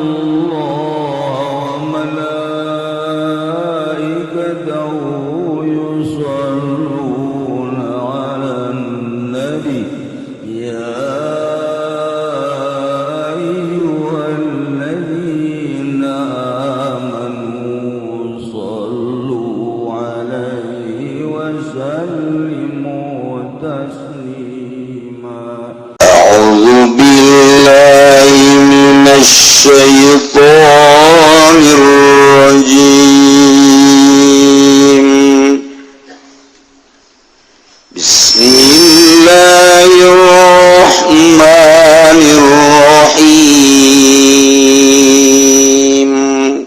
الله وملائكته يصلون على النبي يا أيها الذين آمنوا صلوا عليه وسلموا تسليما أعوذ بالله من الشيطان الرجيم بسم الله الرحمن الرحيم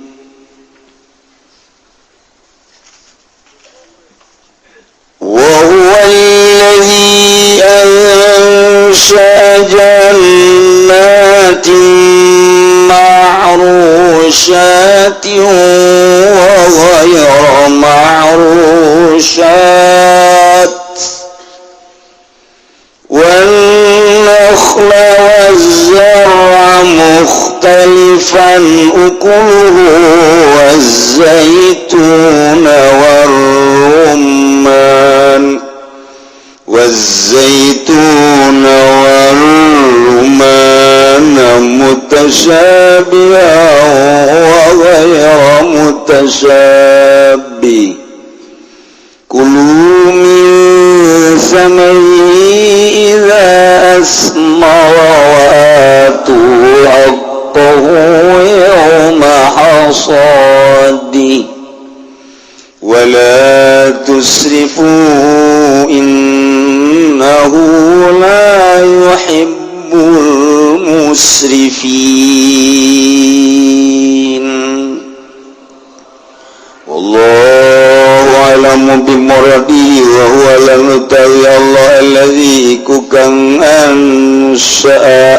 وهو الذي أنشأ جنات معروشات وغير معروشات والنخل والزرع مختلفا أكله والزيتون والرمان متشابها وغير متشابه كلوا من ثمره إذا أثمر وآتوا حقه يوم حصاده ولا تسرفوا إنه لا يحب المسرفين والله أعلم بمرادih wa huwa al-mutawi Allah alladzi kukang ansa'a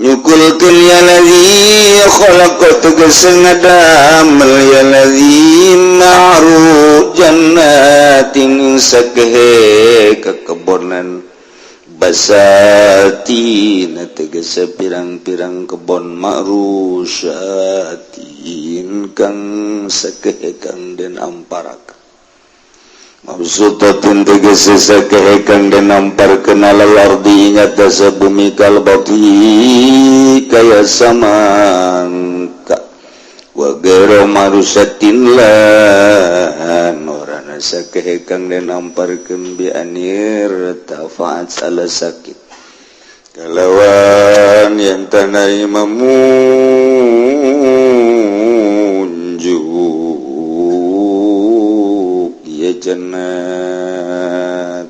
nyukulkeun ya ladzi khalaqa tegasna damel ya ladzi ma'ru jannatin sakehe kekebonan basatin tegese pirang-pirang kebon ma'rusyatin kang sakehe kang den amparak maksudun tegese sakehe kang den amparkeun alal ardi nyata sabumi kalbati kaya samangka wa gero marusyatin lan orana sakehe kang den amparkeun bi anir tafaat salah sakit kalawan yang tanai mamunjuk ya jannat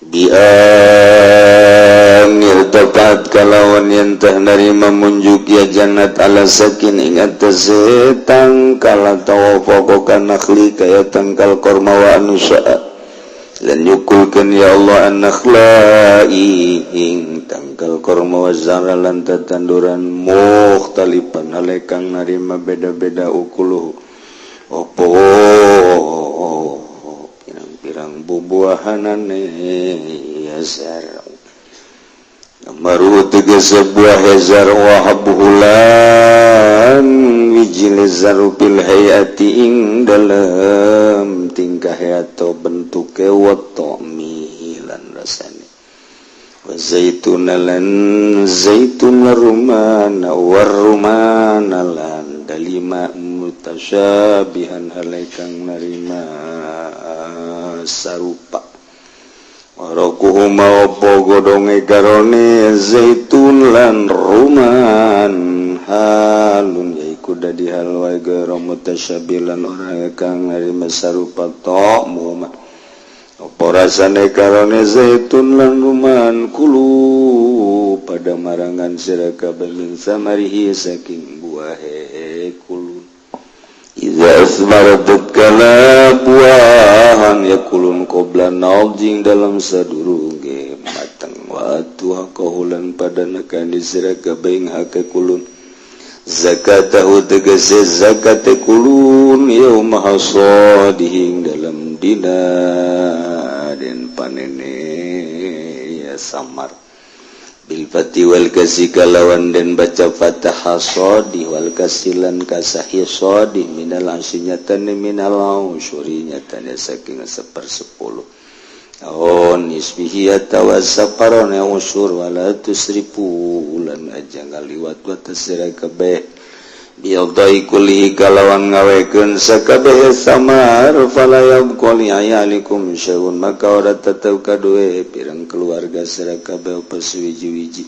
bi'anir dapat kalawan yang tak narima munjuk ya jannat ala sakin ingat setang kala tawafakokan nakhli kaya tangkal korma wa anusa'a dan yukulkan ya Allah an-nakhlai ing tangkal korma wa zara lan tatanduran mukhtalipan alekang narima beda-beda ukuluh opo pirang-pirang bubuahanane ya zar amaru tegese buah hezar wa habhulan wijil zaru bil hayati ing dalam tingkah atau bentuke wa ta'milan rasane wa zaitun lan zaitun rumana warumana lan dalima mutasyabihan halaikang narima sarupa warakuhuma opo godonge karone zaitun lan ruman halun yaiku dadi hal wa gara mutasyabilan orang kang narima sarupa ta'mu opo rasane karone zaitun lan ruman kulu pada marangan sira kabeh min samarihi saking buahe kulun iza asmarat kala buahan yakulun qabla naujing dalam sadurunge matang watu hakahulan pada nakani sira kabeh hake kulun zakatahu tegese zakate kulun yauma hasadihing dalam dina den panene ya samar Fati wal kasih kalawan dan baca fatahah sodi wal kasilan kasahih sodi minal asinyatan minal ausyuri nyatanya saking 1/10 nisbihi atawa saparone usyur wala tusrifu ulan aja ngaliwat batas sira kabeh biadai kulli kalawan ngawekeun sakabeh samar fala yabqali ayalikum syai'un maka ora tetep kaduwe pirang keluarga sira kabeh paswiji-wiji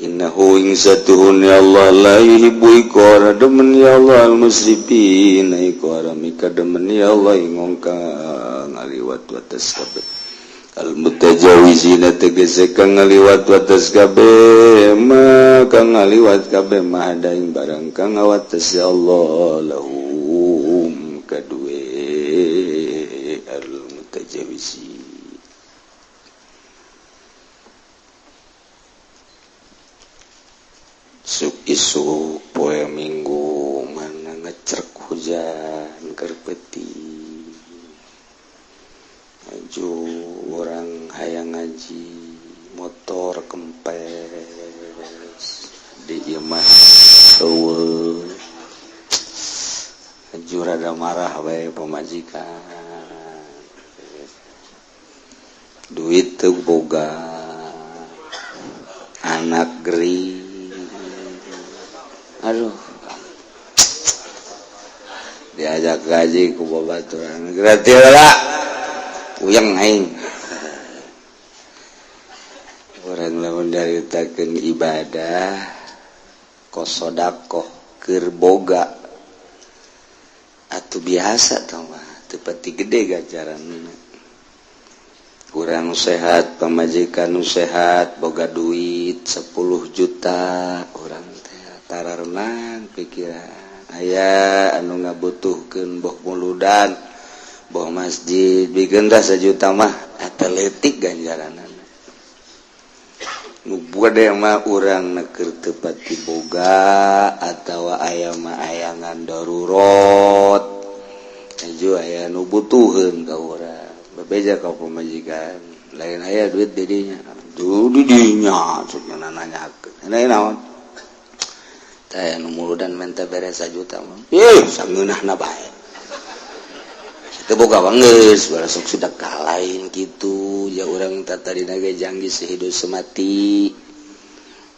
innahu ing satuhun ya Allah la yuhibbu ikora demen ya Allah al-musrifin ikora mika demen ya Allah ingongka ngaliwat batas kabeh al-mutajawizina tegese kang ngaliwat batas kabeh maka ngaliwat kabeh mah daing barang kang ngawates ya Allah lahum kadue al-mutajawizin isu poe minggu mana ngecerk hujan kerpeti maju orang hayang ngaji motor kempes di imah eueuh maju rada marah bae pemajikan duit teu boga anak geri aduh diajak gaji ku babaturan gratis lah uyang aing orang lamun daritakeun ibadah kosodakoh keur boga atuh biasa tah mah teu pati gede ganjaranna kurang sehat pamajikan nu sehat boga duit 10 juta urang teh tarareunang pikiran aya anu ngabutuhkeun boh muludan boh masjid bikin dah 1 juta mah atletik ganjaranana nu bade mah urang keur teu pati boga atawa aya mah ayangan darurat aju aya nu butuheun ka urang bebeja ka pamajikan lain aya duit di dinya duh di dinya cenah nanyakeun lain naon teh nu muludan menta beres 1 juta mah sangeunahna bae teu boga geus bala sok sedekah lain kitu ya urang tatarina ge janggih sehidup semati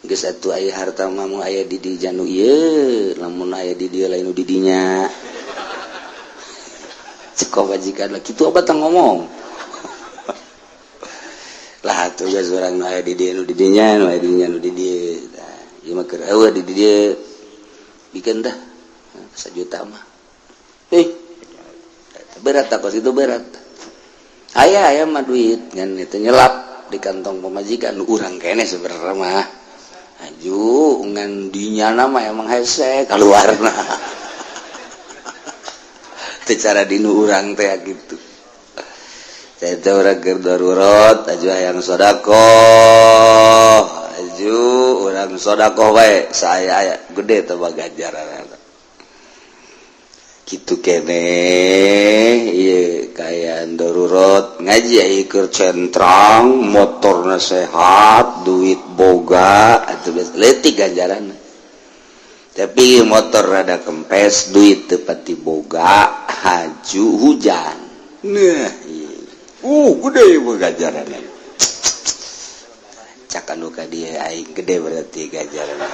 geus atuh aya harta mah mun aya di dieu janu ieu lamun aya di dieu lain nu di dinya cek majikan lah kitu apa tang ngomong lah atuh geus urang nu aya di dieu nu di dinya nu aya di dinya nu di dieu ieu mah keur eueuh di dieu bikin dah 1 juta mah berat tak kos itu berat aya mah duit ngan itu nyelap di kantong pemajikan urang kene sebenarnya mah aju ngan dinyana mah emang hese kaluarna teu cara dinu urang teh gitu teh urang keur darurat aju hayang sedekah aju urang sedekah wae saya aya gede teh ganjaranna gitu kene ieu kayaan darurat ngaji aya keur centrang motorna sehat duit boga atuh leutik ganjaranna tapi motor rada kempes duit teu pati boga haju hujan nah gede ganjaranna cak anu ka dieu aing gede berarti ganjaranna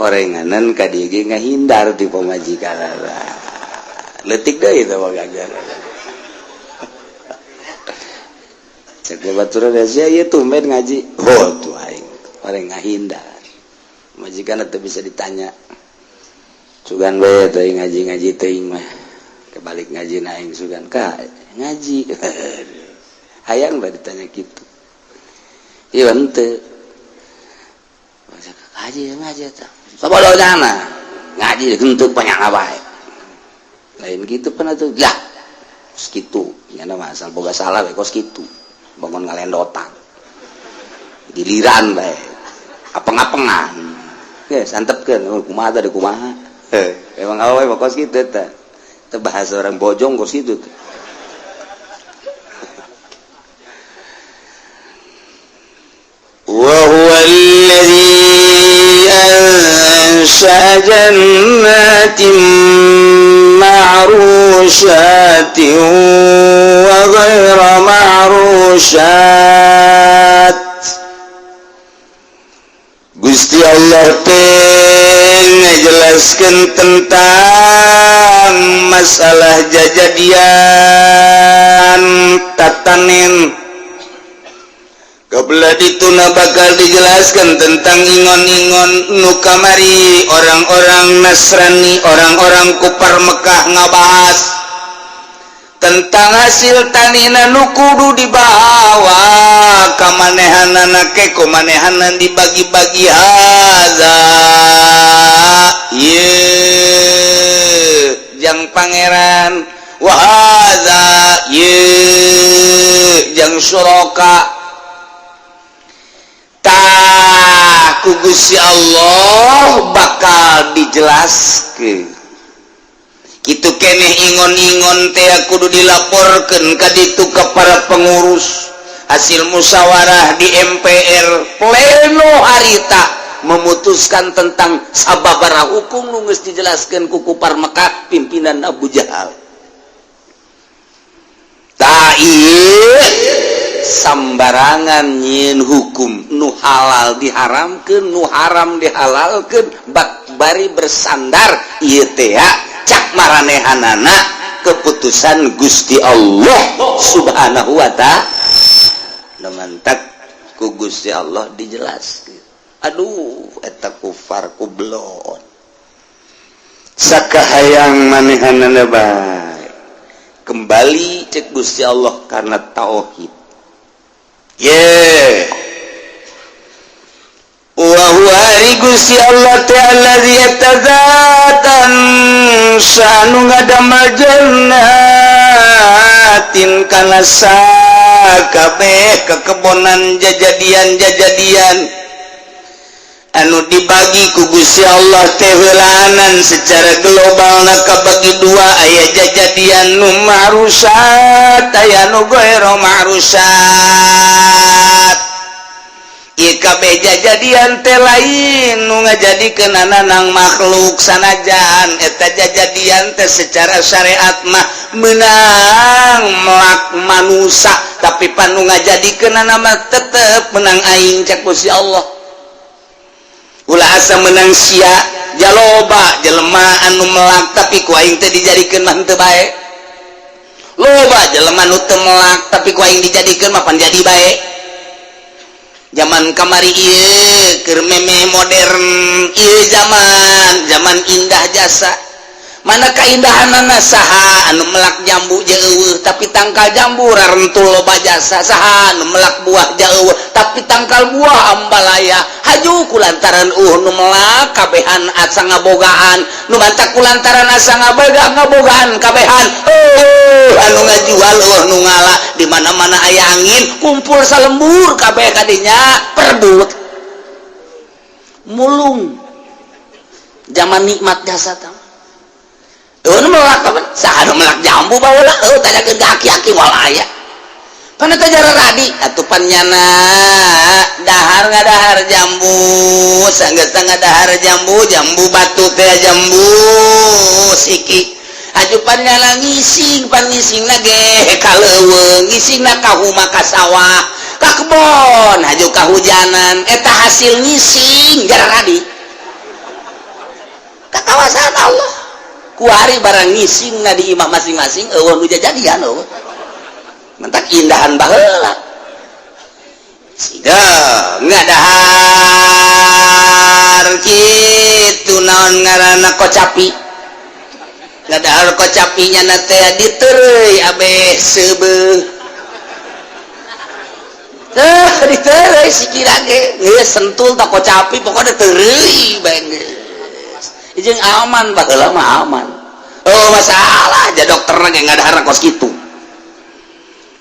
orenganan ka dieu ge ngahindar ti pamajikan leutik deui teh ganjaran cek baturan sia ieu tumben ngaji tuh aing oreng ngahindar majikan teh bisa ditanya sugan bae teh ngaji teuing mah kebalik ngaji aing sugan ka ngaji hayang bae ditanya kitu ieu henteu ngaji eta sabodona ngaji henteu panjang bae lain gitu pernah tuh lah segitu nyana mah asal boga salah we kos kitu bangun ngalendotan giliran bae apeng-apengan ge santepkeun kumaha teh kumaha emang awewe mah kos kitu teh teu bahasa orang bojong kos kitu teh jannatin ma'rusyatin wa ghaira ma'rusyat. Gusti Allah teh ngajelaskeun tentang masalah jajadian tatanen. Kabelah dituna bakal dijelaskan tentang ingon-ingon nu kamari orang-orang Nasrani, orang-orang kufar Mekah ngabahas tentang hasil tanina nu kudu dibawa ka manehanana ke kumanehanan dibagi-bagi haza ye jang pangeran wa haza ye jang suraka ku Gusti Allah bakal dijelaskeun. Kitu keneh ingon-ingon teh kudu dilaporkeun ka ditu ka para pengurus hasil musyawarah di MPR pleno harita memutuskan tentang sababaraha hukum nu geus dijelaskeun ku kufar Mekah pimpinan Abu Jahal. Ta ieu sambarangan nyin hukum nu halal diharamkeun nu haram dihalalkeun bak bari bersandar ieu teh cak maranehanana keputusan Gusti Allah Subhanahu wa ta'ala. Mantap ku Gusti Allah dijelaskeun. Aduh eta kufar kublon sakahayang manehanana bae kembali cek Gusti Allah karena tauhid. Wa huwa Gusti Allah ta'ala zatan sanu ngadamal jannatin kana sakabeh kekebonan jajadian anu dibagi ku Gusti Allah teh heulanan secara global kabagi dua aya jajadian nu ma'rusat aya nu ghairu ma'rusat. Ieu kabeh jajadian teh lain nu ngajadikeun ananang makhluk sanajan eta jajadian teh secara syariat mah meunang melak manusia tapi panu ngajadikeun mah tetep menang aing cak Gusti Allah. Ulah asa menang sia jaloba jelema anu melak tapi ku aing teh dijadikeun mah teu bae. Loba jelema nu teu melak tapi ku aing dijadikeun mah pan jadi bae. Zaman kamari ieu keur meme modern ieu zaman indah jasa. Mana kaindahanana saha anu melak jambu jeung eueuh tapi tangkal jambu rarentul loba jasa, saha anu melak buah jeung eueuh tapi tangkal buah ambalaya. Haju kulantaran nu melak kabehan asa ngabogaan, nu mantak kulantaran asa ngabogaan kabehan anu ngajual nu ngala di mana-mana aya angin kumpul salembur kabeh kadinya perbut mulung. Zaman nikmat jasa tah melak saha nu melak jambu baheula tanyakeun ka aki-aki walaya kana teh jara radi atupan nyana dahar ngadahar jambu sanggeus ngadahar jambu batu teh jambu siki ajupan nyana ngising pan ngisingna ge ka leuweung ngisingna ka huma ka sawah ka kebon haju kahujanan eta hasil ngising jara radi ka kawasan Allah. Kuari barang ngising na di imah masing-masing eueuh nu jajadian eueuh mentak indahan baheula sida ngadahar kitu naon ngaranna kocapi ngadahar kocapinya na teh ditereuy abeh seubeuh ditereuy sikira ge geus sentul ta kocapi pokona tereuy bae jeung aman baheula mah aman. Oh masalah aja dokterna ge ngadahar kos kitu.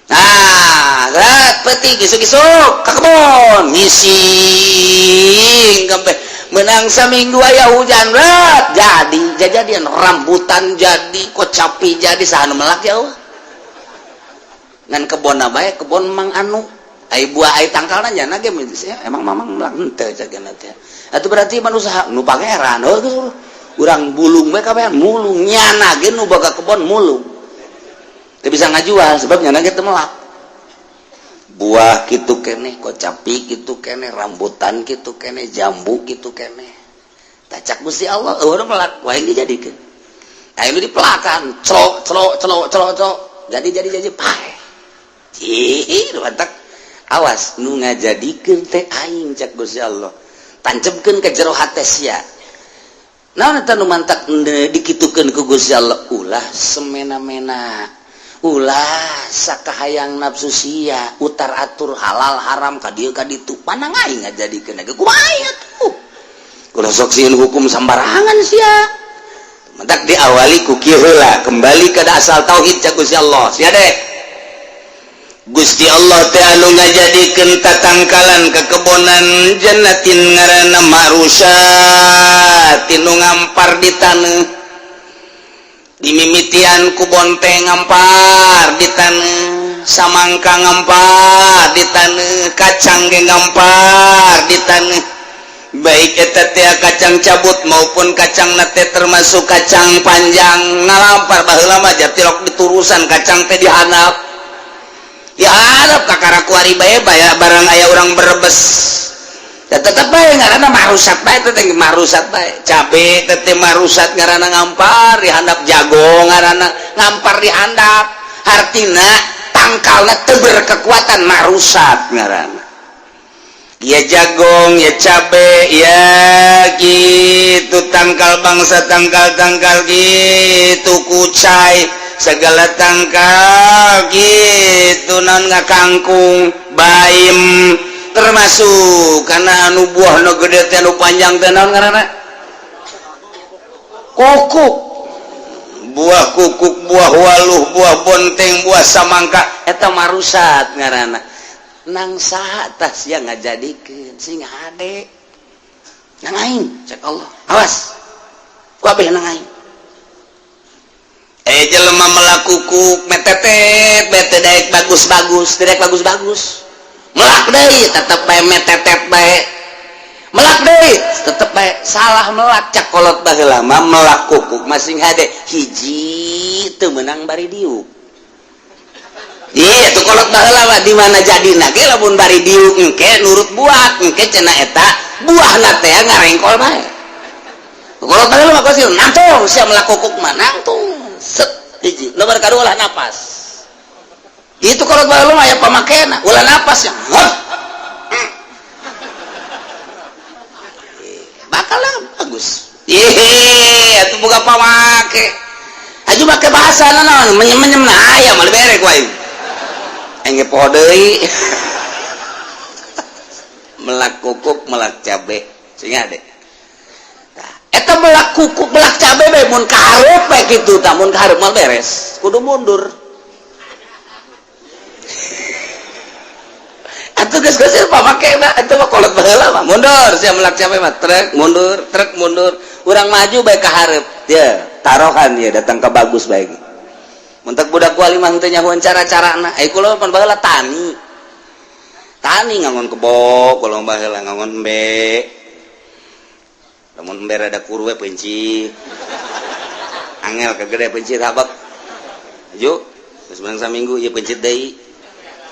Nah, rat peuting gisuk-gisuk ka kebon ngising kabeh menang saminggu aya hujan rat jadi jajadian rambutan jadi kocapi jadi saha nu melak ya Allah. Ngan kebonna bae kebon Mang Anu buah tangkalna nyana ge emang mamang meulak henteu cagana teh. Atuh berarti manusia nu pangeran urang bulung we kabehan mulung nyana ge nu boga kebon mulung. Teu bisa ngajual sebab nyana ge teu melak. Buah kitu keneh, kocapi kitu keneh, rambutan kitu keneh, jambu kitu keneh. Tacak Gusti Allah eueuh melak wae dijadikeun. Aya nu dipelakan, celok. Jadi pae. Ih, mantak. Awas nu ngajadikeun teh aing cak Gusti Allah. Tancapkeun ka jero hate sia. Naon eta nu mantak dikitukeun ku Gusti Allah? Ulah semena-mena. Ulah sakahayang nafsu sia, utar atur halal haram ka dieu ka ditu. Panang aing ngajadikeun ge kumaha atuh. Kudu sok sieun hukum sambarangan sia. Mantak diawali ku kieu heula, kembali ke asal tauhid cak Gusti Allah. Sia deh. Gusti Allah teh anu ngajadikeun tatangkalan kekebonan jannatin ngaranna marusat tinu ngampar di taneuh dimimitian ku bonteng ngampar di taneuh samangka ngampar di taneuh kacang ge ngampar di taneuh baik eta teh kacang cabut maupun kacang teh termasuk kacang panjang ngalampar baheula mah jatilok diturusan kacang teh dihandap ya harap kakara kuari bae baya barang aya urang berebes ya tetep bae ngaranna marusat bae teh marusat bae cabe teh marusat ngaranna ngampar dihandap jago ngaranna ngampar dihandap artina tangkalna teu berkekuatan marusat ngaranna ya jagong ya cabe ya gitu tangkal bangsa tangkal gitu kucai segala tangkal gitu non ngakangkung baim termasuk karena anu buah nu gede teh anu panjang teh naon ngaranna kukuk buah kukuk buah waluh buah bonteng buah samangka eta marusat ngaranna nang saha tah sia ngajadikeun sing hade nang aing cek Allah awas kabeh nang aing jelema melakukuk metetet bete daek bagus-bagus tidak bagus-bagus melak deui tetep bae metetet bae melak deui tetep bae salah melak cak kolot baheula mah melak kukuk masing hade hiji teu meunang bari diuk iya tuh kolot baheula mah di mana jadina ge lamun bari diuk engke nurut buat engke cenah eta buahna teh ngarengkol bae kolot baheula mah kosil nangtung sia melak kukuk mah nangtung set hiji nomor kadua ulah napas itu kalau baru mah aya pamakena ulah napas ya bakalan bagus atuh boga pamake aju make bahasana naon menyem-menyem na aya mah bere ku aing engge poho deui melak kukuk melak cabe sing ade eta melak kukuk melak cabe bae mun kahareup bae kitu tah mun kahareup mah beres kudu mundur atuh geus pamakena eta mah kolot baheula mah mundur sia melak cabe mah trek mundur urang maju bae kahareup teu tarohan ieu datang ka bagus bae mun teu budak kuali mah teu nyahoan cara-carana ai kula pan baheula tani ngangon kebo kula baheula ngangon embe namun ember ada kurwe penci angel kegede penci habak ayo sebenang saminggu ya pencit deui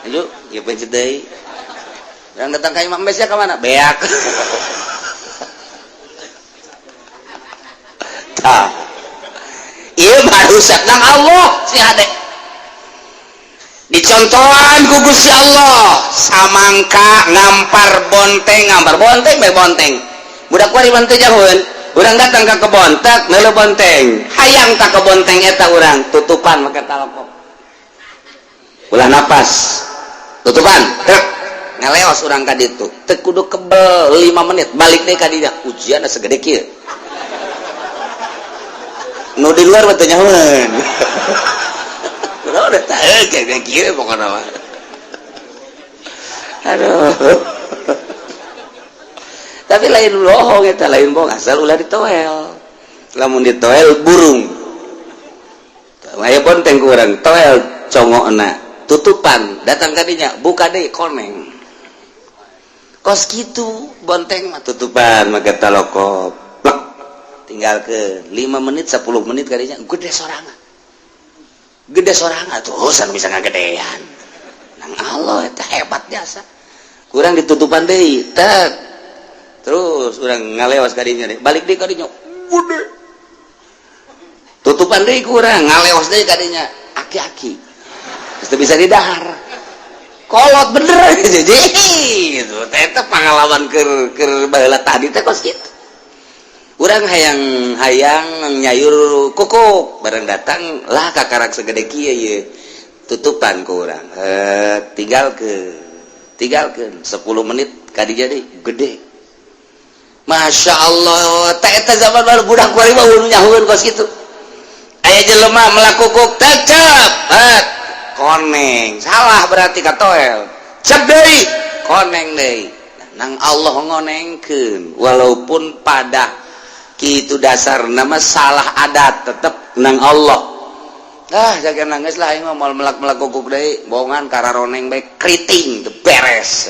ayo ya pencit deui dan datang ka imam mesnya ke mana beak tah ieu marusat nang Allah si hade dicontohan ku Gusti Allah samangka ngampar bonteng bae bonteng budak kuari bantu jahun urang datang ke kebon tak neuleuh bonteng hayang tak ke bonteng eta urang tutupan make talpok ulah napas tutupan trek ngaleos urang ka ditu teu kudu kebel 5 menit balik deui ka dinya ujian segede kieu nu di luar batu nyahoan udah tah kayak kieu pokona mah aduh tapi lain lohong eta lain bohong asal ulah ditoel lamun ditoel burung aya bonteng ku urang toel congokna tutupan datang kadinya buka deh koneng kos gitu bonteng mah tutupan maka talokop tinggal ke 5 menit 10 menit kadinya gede sorangan tuh san bisa ngagedean nang Allah itu hebat biasa kurang ditutupan deh terus orang ngalewas kadinya deh balik deh kadinya gede tutupan deh kurang ngalewas deh kadinya aki-aki terus bisa didahar kolot bener jadi gitu tetep pengalaman ke baheula tadi teh kos gitu urang hayang nyayur kukuk bareng datang lah kakarak segede kieu ye tutupan ku urang tinggalkeun 10 menit kadinya deui gede Masya Allah eta zaman baru budak kuari mah ulun nyahueun kos kitu aya jelema melakukuk tecep koneng salah berarti katoel cep deui koneng deui nang Allah ngonengkeun walaupun pada kitu dasar nama salah adat tetep nang Allah jaga nangis lah aing mah moal melak-melakukuk deui bohongan kararoneng bae kriting teu beres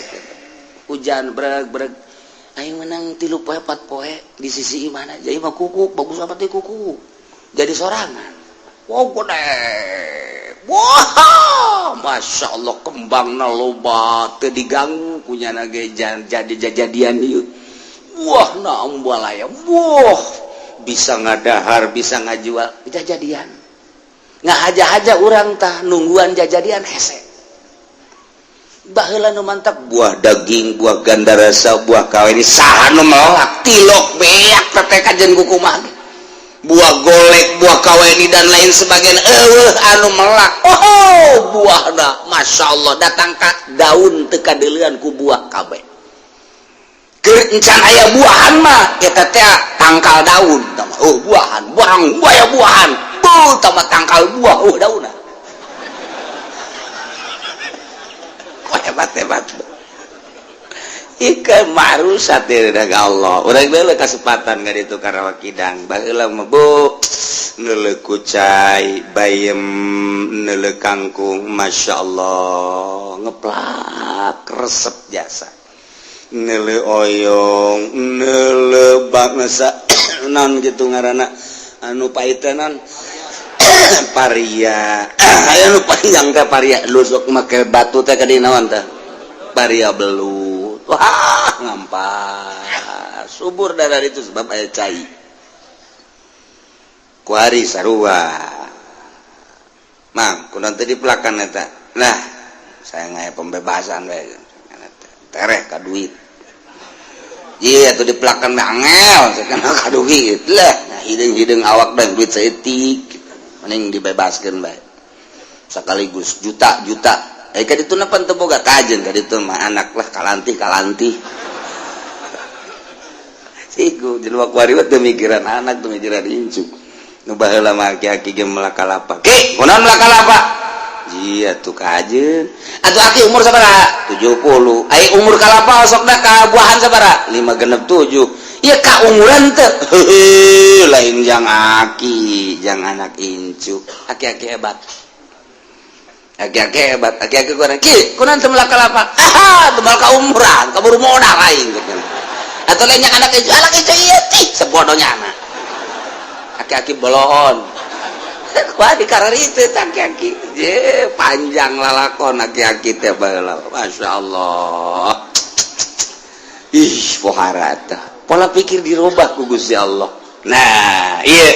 hujan breg aing menang 3 poe 4 poe di sisi imana aja mah kukuk bagus amat teh kukuk jadi sorangan wow gede wah Masya Allah kembangna loba teu diganggu kunyana ge jadi-jadian ieu wah na umbalaya wah bisa ngadahar bisa ngajual jadian ngahaja-haja urang tah nungguan jajadian hese baheula nu mantap buah daging buah ganda rasa buah kawini saha nu melak tilok beak teteh kajen kukumah buah golek buah kawini dan lain sebagainya anu melak buahna Masya Allah datang ka daun teu kadeulean ku buah kabeh keur encan aya buahan mah eta teh tangkal daun buahan buahan tama tangkal buah daunna hebat ikan marusat dari Allah urang bae kasempatan ka ditu Karawa Kidang baheula mah bu neuleuh kucai bayem neuleuh kangkung Masya Allah ngeplak resep jasa neuleuh oyong neuleuh bangsa naon gitu ngaranna anu paitenan paria aya nu panjang teh paria lusuk make batu teh ka dinaon teh paria belut wah ngampas subur darah itu sebab aya cai kuari sarua mang kunaon teh dipelakan eta nah saya ngaya pembebasan we tereh ka duit ieu atuh dipelakan mah angel sakana ka duit lah hideung awak dan duit saeutik mending dibebaskeun bae sekaligus juta ka ditu napan teu boga kajen ka ditu mah anak lah kalanti siku jelema kuari teu mikiran anak teu mikiran incu nu baheula mah aki-aki ge melakalapa ki kunaon melakalapa iya tuh kajen atuh aki umur sabaraha 70 ai umur kalapa sokna ka buahan sabaraha 5 genep 7 ya ka umuran teh lain jang aki jang anak incu aki-aki hebat aki-aki kurang ki kunaon teu melakalapa teu ka umuran kaburu modal aing atuh lain yang anak incu ieu tih sebodohnya anak aki-aki bolon wah di karar itu aki-aki panjang lalakon aki-aki teh baheula Masya Allah pohara teh pola pikir dirubah ku Gusti Allah nah iya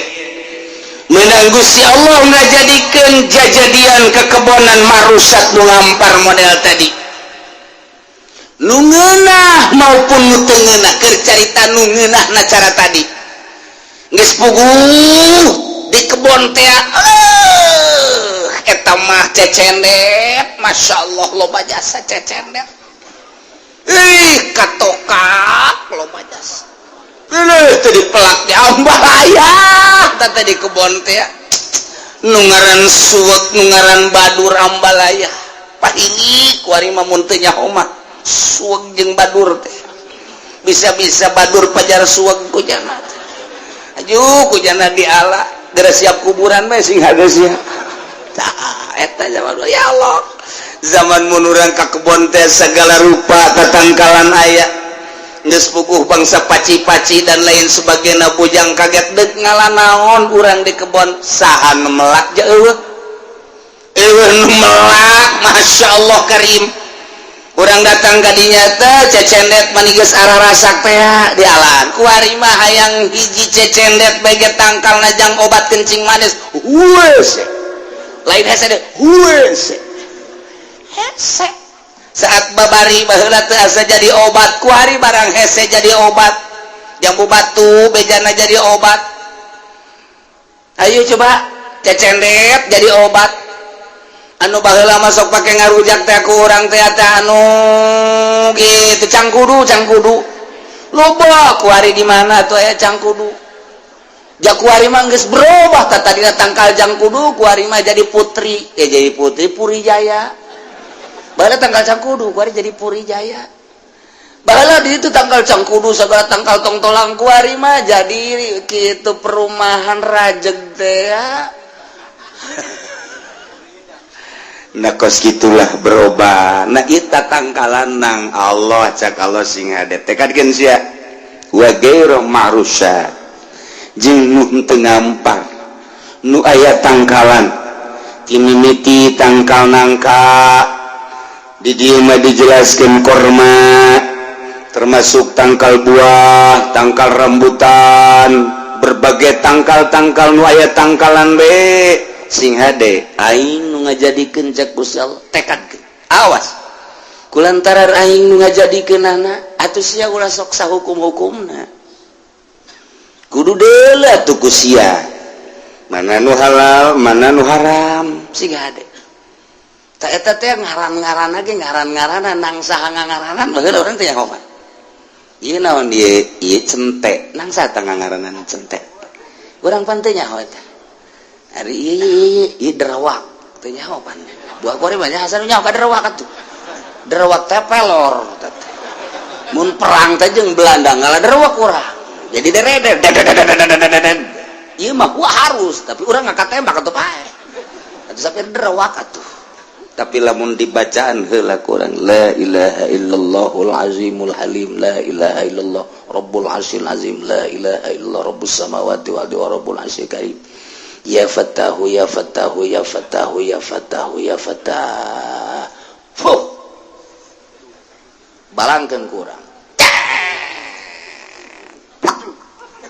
menang Gusti Allah ngajadikeun jajadian kekebonan marusat nu ngampar model tadi nu ngeunah maupun nu teu ngeunah keur carita nu ngeunahna cara tadi geus puguh di kebon teh eta mah cecendet Masya Allah loba jasa cecendet katokak loba jasa tadi pelak di ambalaya tadi di kebon teh nu ngaran suwek nu ngaran badur ambalaya pahingi kuari mah mun teu nyaho mah suwek jeung badur teh bisa-bisa badur pajar suwek ku jana aju ku jana diala gara siap kuburan mah sing hade siap eta zaman ya Allah zaman menurang ka kebon teh segala rupa tatangkalan aya geus puguh bangsa paci-paci dan lain sebagainya bujang kaget deuk ngalanaon urang di kebon saha nu melak ja eueuh nu melak masyaallah karim urang datang ka dinya teh cecendet manigeus ararasak teh di alan kuari mah hayang hiji cecendet bege tangkalna jang obat kencing manis hueus lain hese deh hueus hese saat babari baheula teu asa jadi obat kuari barang hese jadi obat jambu batu bejana jadi obat ayo coba cecendet jadi obat anu baheula masuk pake ngarujak teh ku urang teh anu gitu cangkudu loba kuari di mana tuh aya cangkudu jak kuari mah geus berubah tadina tangkal cangkudu kuari mah jadi putri Puri Jaya. Bahala tangkal cangkudu kuari jadi Puri Jaya. Bahala di itu tangkal cangkudu segala tangkal tongtolang kuari mah jadi kitu perumahan rajeg teh ya. Nah kos gitulah berubah. Nah kita tangkalan nang Allah cak Allah sing hade tekadkeun sia wa ghairu ma'rusya jeung nu teu ngampar nu aya tangkalan timimiti tangkal nangka di dieu mah dijelaskeun korma termasuk tangkal buah tangkal rambutan berbagai tangkal-tangkal nu aya tangkalan be sing hade aing nu ngajadikeun cak Gusti Allah tekadkeun awas kulantaran aing nu ngajadikeunana atuh sia ulah sok sahukum-hukumna kudu deuleu atuh ku sia mana nu halal mana nu haram sing hade ta eta teh ngaran-ngaranna ge ngaran-ngaranna nang saha ngaranan baheula urang teh nyaho ieu naon ieu cente nang saha teh ngaranan cente urang pan teh nyaho eta ari ieu derawak teu nyaho pan buah kuari banyak hasan nyaho ka derawak atuh derawak teh pelor mun perang teh jeung Belanda ngalah derawak urang jadi dereder ieu mah gua harus tapi urang ngakatembak atuh pae atuh sampe derawak atuh tapi lamun dibacaan heula kurang la ilaha illallahul azimul halim la ilaha illallah rabbul arsyil azim la ilaha illallah rabbus samawati wal ardi wa rabbul arsyil karim ya fatahu ya fatahu ya fatahu ya fatahu ya fatah fuh balangkeun kurang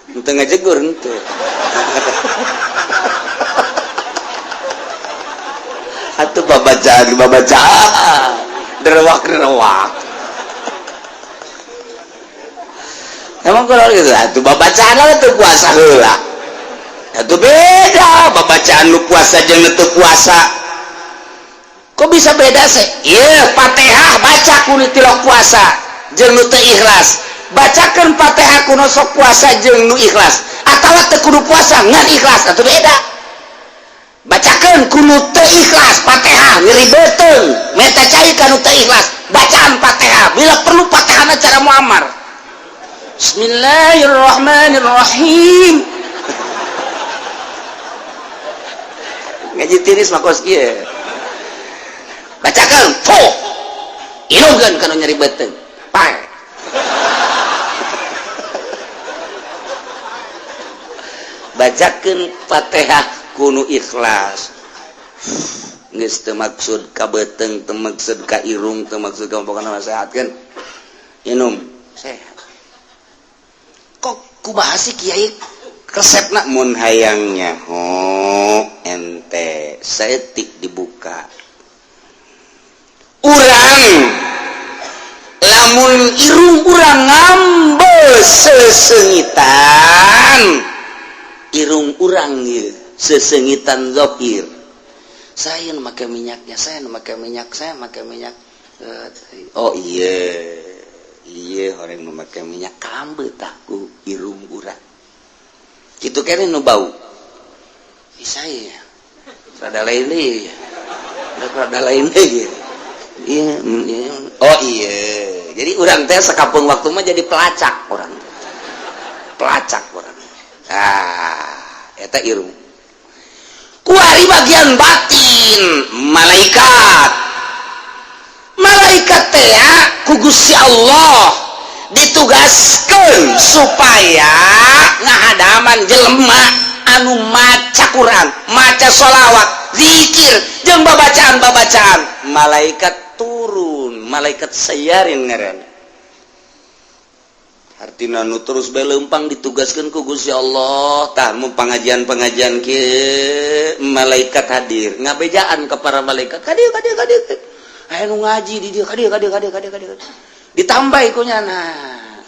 henteu ngajegur henteu atuh babacaan derewak emang kalau gitu atuh babacaan lah teu puasa heula atuh beda babacaan nu puasa jeung nu teu puasa kok bisa beda sih ieu Fatihah baca kudu tilok puasa jeung nu teu ikhlas bacakeun Fatihah kudu sok puasa jeung nu ikhlas atawa teu kudu puasa ngan ikhlas atuh beda bacakan kudu teu ikhlas Fatihah ngiribeuteung meta cai kanu teu ikhlas bacaan Fatihah bila perlu Fatihahna cara muammar Bismillahirrahmanirrahim ngaji tiris mah kos kieu bacakan fuh ilugan kanu nyaribeuteung pae bacakan Fatihah kudu ikhlas geus teu maksud ka beuteung teu maksud ka irung teu maksud ka pokona nasehatkeun inum sehat kok kumaha sih kiai resepna mun hayang nyaho ente saeutik dibuka urang lamun irung urang ngambeu sesengitan irung urang ieu sesengitan zahir saya memakai minyaknya saya memakai minyak oh iya orang memakai minyak kambe taku irung urang gitu kene nu bau saya rada lain deh iya oh iya jadi urang teh sakapung waktu mah jadi pelacak orang eta irung kuari bagian batin malaikat malaikat teh ku Gusti Allah ditugaskeun supaya ngahadaman jelema anu maca Quran, maca sholawat, zikir jeung babacaan malaikat turun, malaikat sayarin ngaranna. Artina nu terus beleumpang ditugaskeun ku Gusti Allah tah mun pengajian kieu malaikat hadir ngabejaan ka para malaikat kadieu aya nu ngaji di dieu kadieu ditambahi ku nyana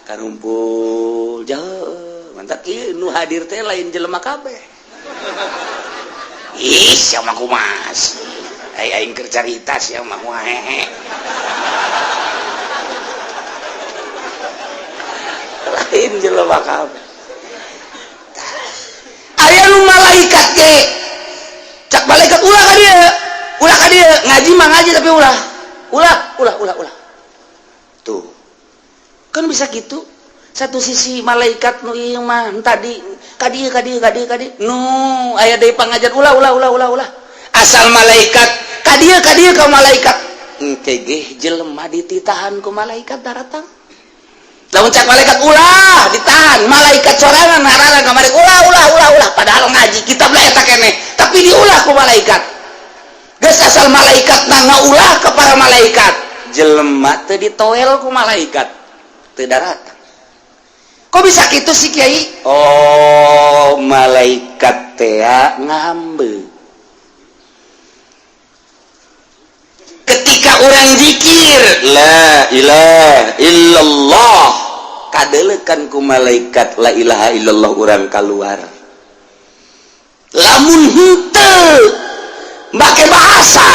karumpul jauh mantap ieu nu hadir teh lain jelema kabeh. Ih sia mah kumas aing keur carita sia mah hehe lain jelema kabeh. Aya nu malaikat ge cak malaikat ulah ka dieu ngaji mah ngaji tapi ulah tuh kan bisa gitu. Satu sisi malaikat nu ieu mah tadi kadieu nu aya deui pangajian ulah asal malaikat kadieu ka malaikat engke ge jelema dititahan ku malaikat daratang. Lamun cak malaikat ulah ditahan malaikat sorangan ngarana kamari ulah padahal ngaji kitab lah eta keneh tapi diulah ku malaikat. Geus asal malaikat ngaulah ka para malaikat jelema teu ditoel ku malaikat teu daratang. Kok bisa gitu sih Kiai? Oh malaikat teh ngambe ketika orang zikir la ilaha illallah kadelekan ku malaikat la ilaha illallah urang keluar. Lamun henteu make bahasa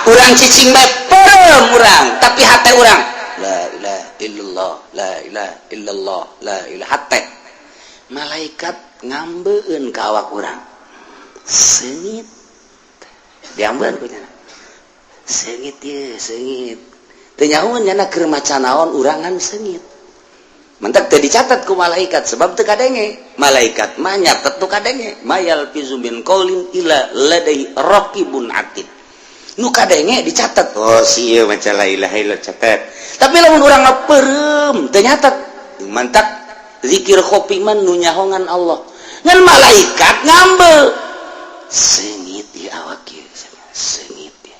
urang cicing bae perem urang tapi hate urang la ilaha illallah la ilaha illallah la ilaha hate malaikat ngambeun ka awak urang seungit diambeun ku nya seungit ye seungit teu nyahoan nya keur maca naon urangan seungit mantap teu dicatat ku malaikat sebab teu kadenge malaikat mah nyatet tu kadenge mayal fizu min qaulin illa ladai raqibun atid nu kadenge dicatat oh si ieu maca la ilaha illallah catat tapi lamun urang ngapeureum teu nyatet mantap zikir kopi man nu nyahongan Allah ngan malaikat ngambe seungit di awak ieu seungit ya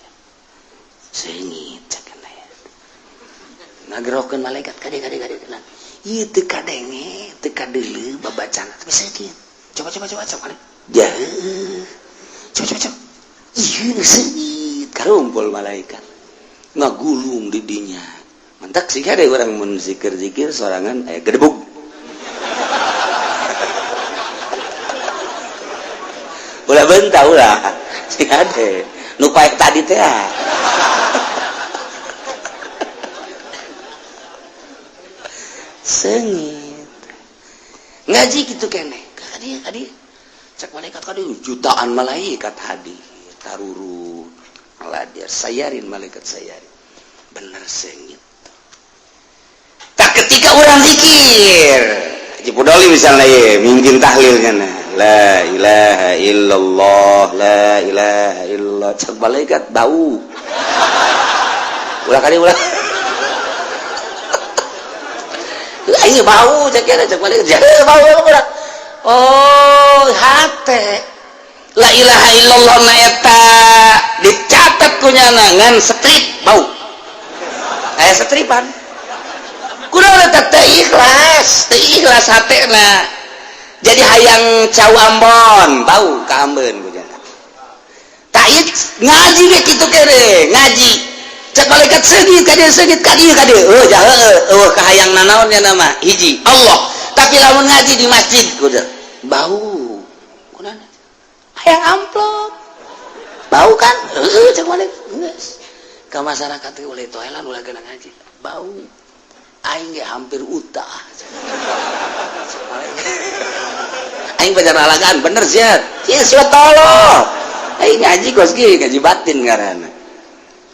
seungit cenah ya ngagerokeun malaikat kade ieu teu kadenge teu kadeuleu babacana tapi seungit coba ya coba ieu seungit karumpul malaikat ngagulung di dinya mantak sih ada orang mun zikir sorangan aya gedebug ulah bentah ulah sih ada nu paek tadi teh seungit ngaji gitu keneh kadi cek malaikat kadi jutaan malaikat hadir taruru ngaladir sayarin malaikat sayarin bener seungit. Tak ketika orang zikir Haji Pudoli misalnya ya mungkin tahlilnya la ilaha illallah la ilaha illallah cek malaikat bau ulah ini bau cek malaikat jadi bau ulah oh hate la ilaha illallah na eta dicatat kunyana ngan strip bau aya stripan kunaon eta teu ikhlas hatena jadi hayang cau Ambon bau ka Ambeun kunyana tah ieu ngaji ge kitu kere ngaji cek malaikat seungit kadieu oh jah heueuh kahayang nanaon nya nama hiji Allah tapi lamun ngaji di masjid kudu bau kunaon hayang amplop bau kan cek malaikat geus ka masyarakat teh oleh toelan ulah geuna ngaji bau aing ge hampir utah aing pajar alagaan bener sia ieu sudah tolol aing ngaji gos ge ngaji batin ngaranna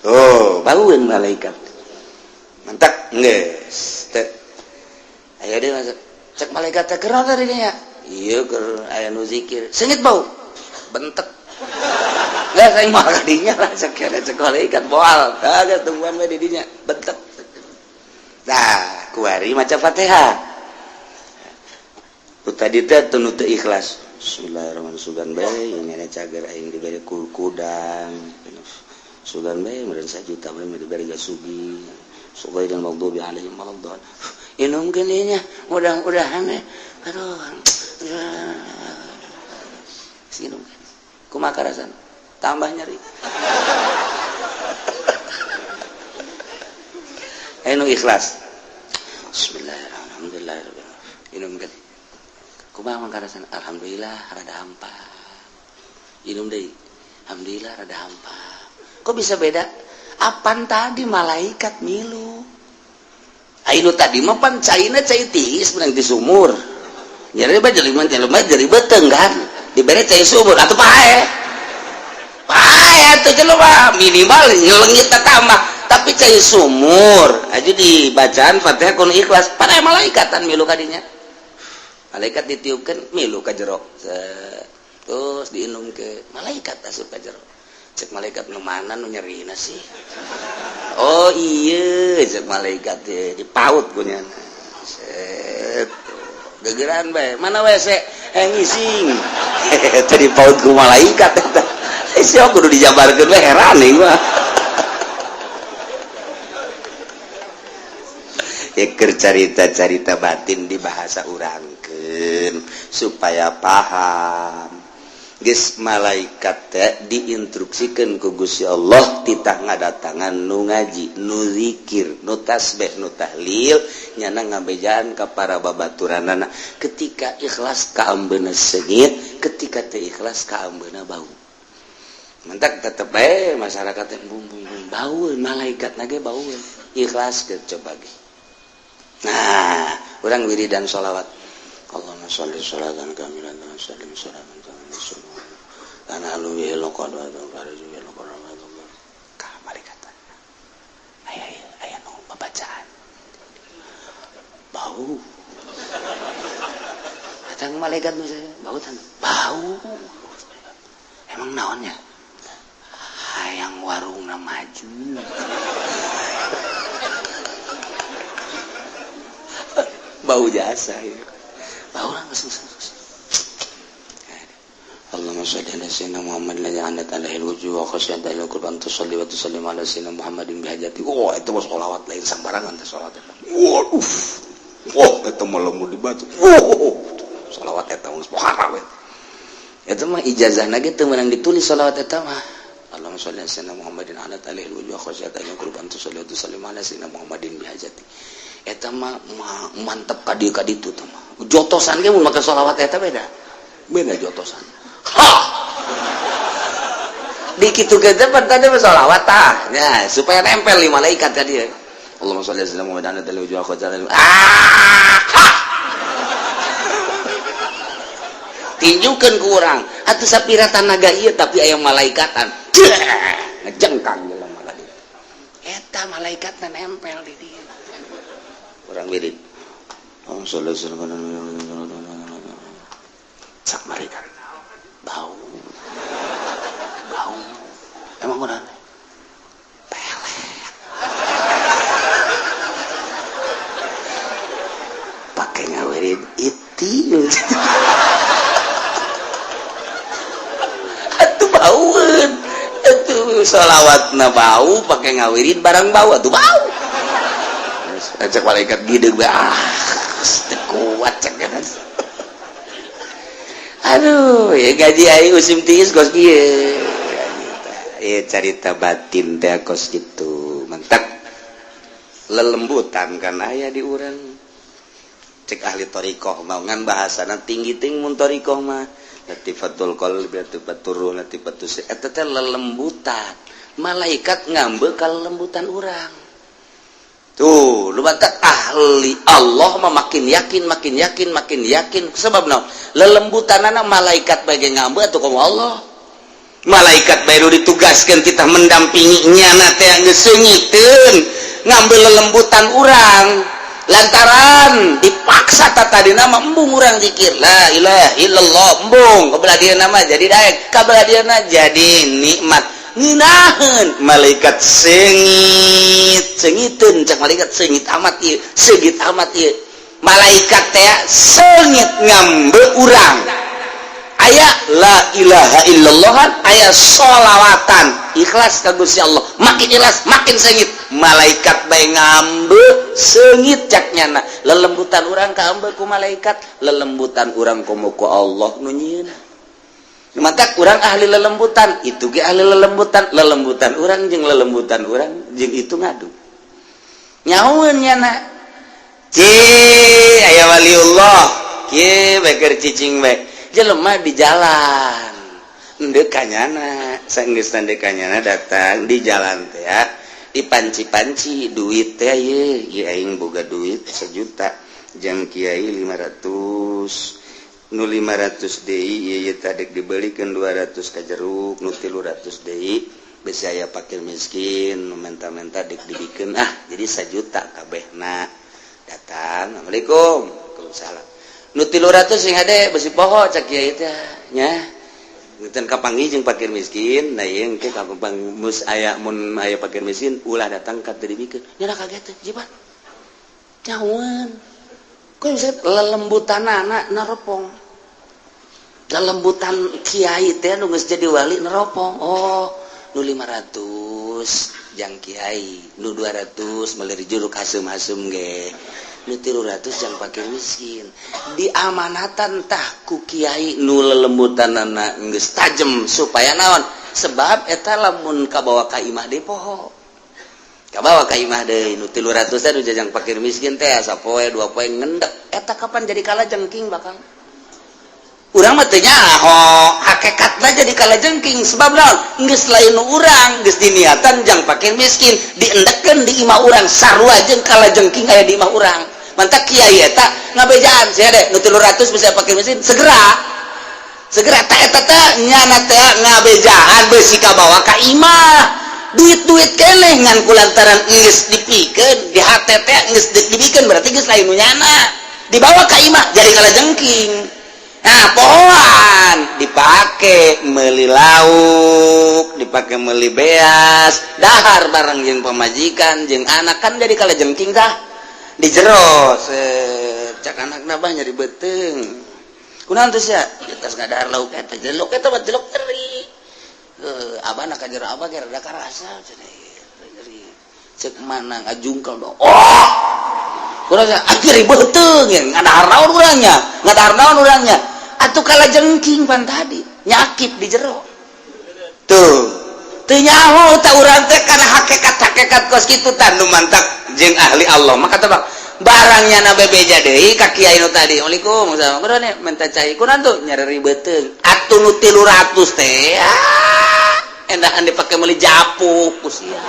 oh baueun malaikat mantap geus teh aya deui cek malaikat teh keur tadi nya ieu keur aya nu zikir seungit bau bentek nggak saya mau kadinya lah cek malaikat boal kagak tungguan we di dinya bentek nah kuari maca Fatihah tadi teh tunu teu ikhlas Bismillahirrahmanirrahim sugan bae ini ada cager aing diberi kudang sugan bae meureun sajuta bae diberi gasugi supaya dan maghdubi alaihim waladdallin inum geuning nya mudah-mudahan aduh sinum kumaha karasan tambah nyeri anu ikhlas Bismillahirrahmanirrahim inum kan kumaha mangkarasan alhamdulillah rada hampa inum deui alhamdulillah rada hampa kok bisa beda apan tadi malaikat milu anu tadi mah pan caina cai tiis menang di sumur nyeri mah jadi beteng kan dibere cai sumur atuh pae atuh jelema minimal ngelengit tambah tapi cai sumur aja di bacaan Fatihah kudu ikhlas pada malaikatan milu kadinya malaikat ditiupkeun milu ka jero terus diinum ke malaikat asup ka jero cek malaikat nu mana nu nyerina sih oh iya cek malaikat dipaut ku nya set gegeran bae mana WC ngising tadi paut ku malaikat eta siapa kudu dijabarkeun we heran nih mah keur carita-carita batin di bahasa urangkeun supaya paham geus malaikat teh diinstruksikeun ku Gusti Allah titah ngadatangan nu ngaji nu zikir nu tasbih nu tahlil nyana ngabejaan ka para babaturanana ketika ikhlas kaambeuna seungit ketika teu ikhlas kaambeuna bau mentak tetep bae masyarakat teh bau malaikat na ge bau ikhlas ke coba ge nah urang wiridan sholawat Allahumma sholli sholatan kamilan wa sallim salaman kamilan semua dan halu bihi laqad wa faraju bihi laqad ka malaikat aya nu babacaan bau datang malaikat nu bau tan bau emang naonnya hayang warungna maju bau jasa ya bau lah Allahumma shalli ala sayyidina Muhammad la ja'alat alaihi alwujuh wa khasyata ila qurban tusalli wa tusallim ala sayyidina Muhammadin bihajati itu mah sholawat lain sembarangan teh sholawat eta eta mah lamun dibaca sholawat eta mah haram eta mah ijazahna ge teu meunang ditulis sholawat eta mah Allahumma shalli ala sayyidina Muhammadin ala alaihi alwujuh wa khasyata ila qurban tusalli wa tusallim ala sayyidina Muhammadin bihajati eta mah mantep ka dieu ka ditu teh mah jotosan ge mun make sholawat eta beda jotosan dikitu kita tadi sholawat tah ya supaya nempel di malaikat tadi Allahumma sholli ala sayyidina Muhammadin ala alaihi wa sallam tinjukeun ku urang atuh sapira tanaga ieu tapi aya malaikatan ngejengkang jelema tadi eta malaikatna nempel di dieu urang wirid Allahumma sholli ala sayyidina sak malaikat bau emang benar pelet pakai ngawirin iti atuh baueun atuh sholawatna bau pakai ngawirin barang bau atuh bau cek malaikat gideg kuat cek aduh ya gaji aing usim tiis kos kieu ya carita batin teh kos kitu mantap lelembutan kan aya di urang cek ahli thariqah mah ngan bahasana tinggi-tinggi mun thariqah mah latifatul qalbi latifatur ruh latifatus eta teh lelembutan malaikat ngambe ka lelembutan urang tuh lu batak ahli Allah mah makin yakin sebab naon lelembutanana malaikat bage ngambe atuh ka Allah malaikat baru ditugaskeun kita mendampingi nyana teh geus seungiteun ngambil lelembutan urang lantaran dipaksa tadi nama embung urang zikir la ilaha illallah embung kabelah dia nama jadi daek kabelah dia jadi nikmat nginaheun malaikat sengiteun cak malaikat sengit amat ieu segit amat ieu malaikat teh sengit ngambe urang aya la ilaha illallah aya sholawatan ikhlas ka Gusti Allah makin ikhlas makin sengit malaikat bae ngambe sengit caknyana lelembutan urang ka ambe ku malaikat lelembutan urang komo ku Allah nu nyieun mantak urang ahli lelembutan itu ge ahli lelembutan urang jeung lelembutan urang jeung itu ngadu nyahoeun nyana aya waliullah kieu beker cicing bae jelema di jalan ndekanyana saenggeus ndekanyana datang di jalan teh ya dipanci-panci duit teh ieu aing boga duit 1 juta jeung kiai 500 nu 500 deui ieu tadek dibelikeun 200 ka jeruk nu 300 deui besi aya fakir miskin nu menta-menta dek dibikeun jadi 1 juta kabehna datang assalamualaikum waalaikumsalam nu 300 sing hade besi poho cak kiai teh nya ngeuteun kapanggih jeung fakir miskin da ieu engke kapang mus aya mun aya fakir miskin ulah datang ka teu dibikeun nya kaget teh jibat nyahoeun ku bisa lelembutanana neropong lelembutan kiai teh nu geus jadi wali neropong oh nu 500 jang kiai nu 200 meuli juruk hasem-hasem ge nu 300 jang fakir miskin diamanatan tah ku kiai nu lelembutanana geus tajem supaya naon sebab eta lamun kabawa ka imah deui poho kabawa ka imah deui nu 300 teh nu jang fakir miskin teh sapoe 2 poe ngendek eta kapan jadi kalajengking bakal urang mah teu nyaho hakikatna jadi kalajengking sebab naon geus lain nu urang geus diniatan jang fakir miskin diendekeun di imah urang sarua jeung kalajengking aya di imah urang mantak kiai eta ngabejaan sia de nu 300 bisa fakir miskin segera ta eta teh nyana teh ngabejaan beusi kabawa ka imah duit-duit keneh ngan kulantaran geus dipikeun di hate teh geus dibikeun berarti geus lain nu nyana dibawa ka imah jadi kalajengking. Nah, pohoan dipake meuli lauk, dipake meuli beas, dahar bareng jeung pamajikan jeung anak kan jadi kalajengking tah. Di jero cak anakna bah nyari beuteung. Kunaon teh sia? Tas ngadahar lauk eta, jelok eta mah jelok teri. Abana ka jero abah ge rada karasa cenah. Cek mana ngajungkel dong. Oh! Kurang akhir beuteung yang ngadahar naon urangnya atuh kalajengking pan tadi nyakit di jero tuh teu nyaho ta urang teh kana hakikat kos kitu tandu mantak jeung ahli Allah maka teh barangnya na bebeja deui ka kiai nu tadi waalaikumsalam kurang minta cai kurang tuh nyari beuteung atuh nu 300 teh endahan dipake meuli japuk ku sia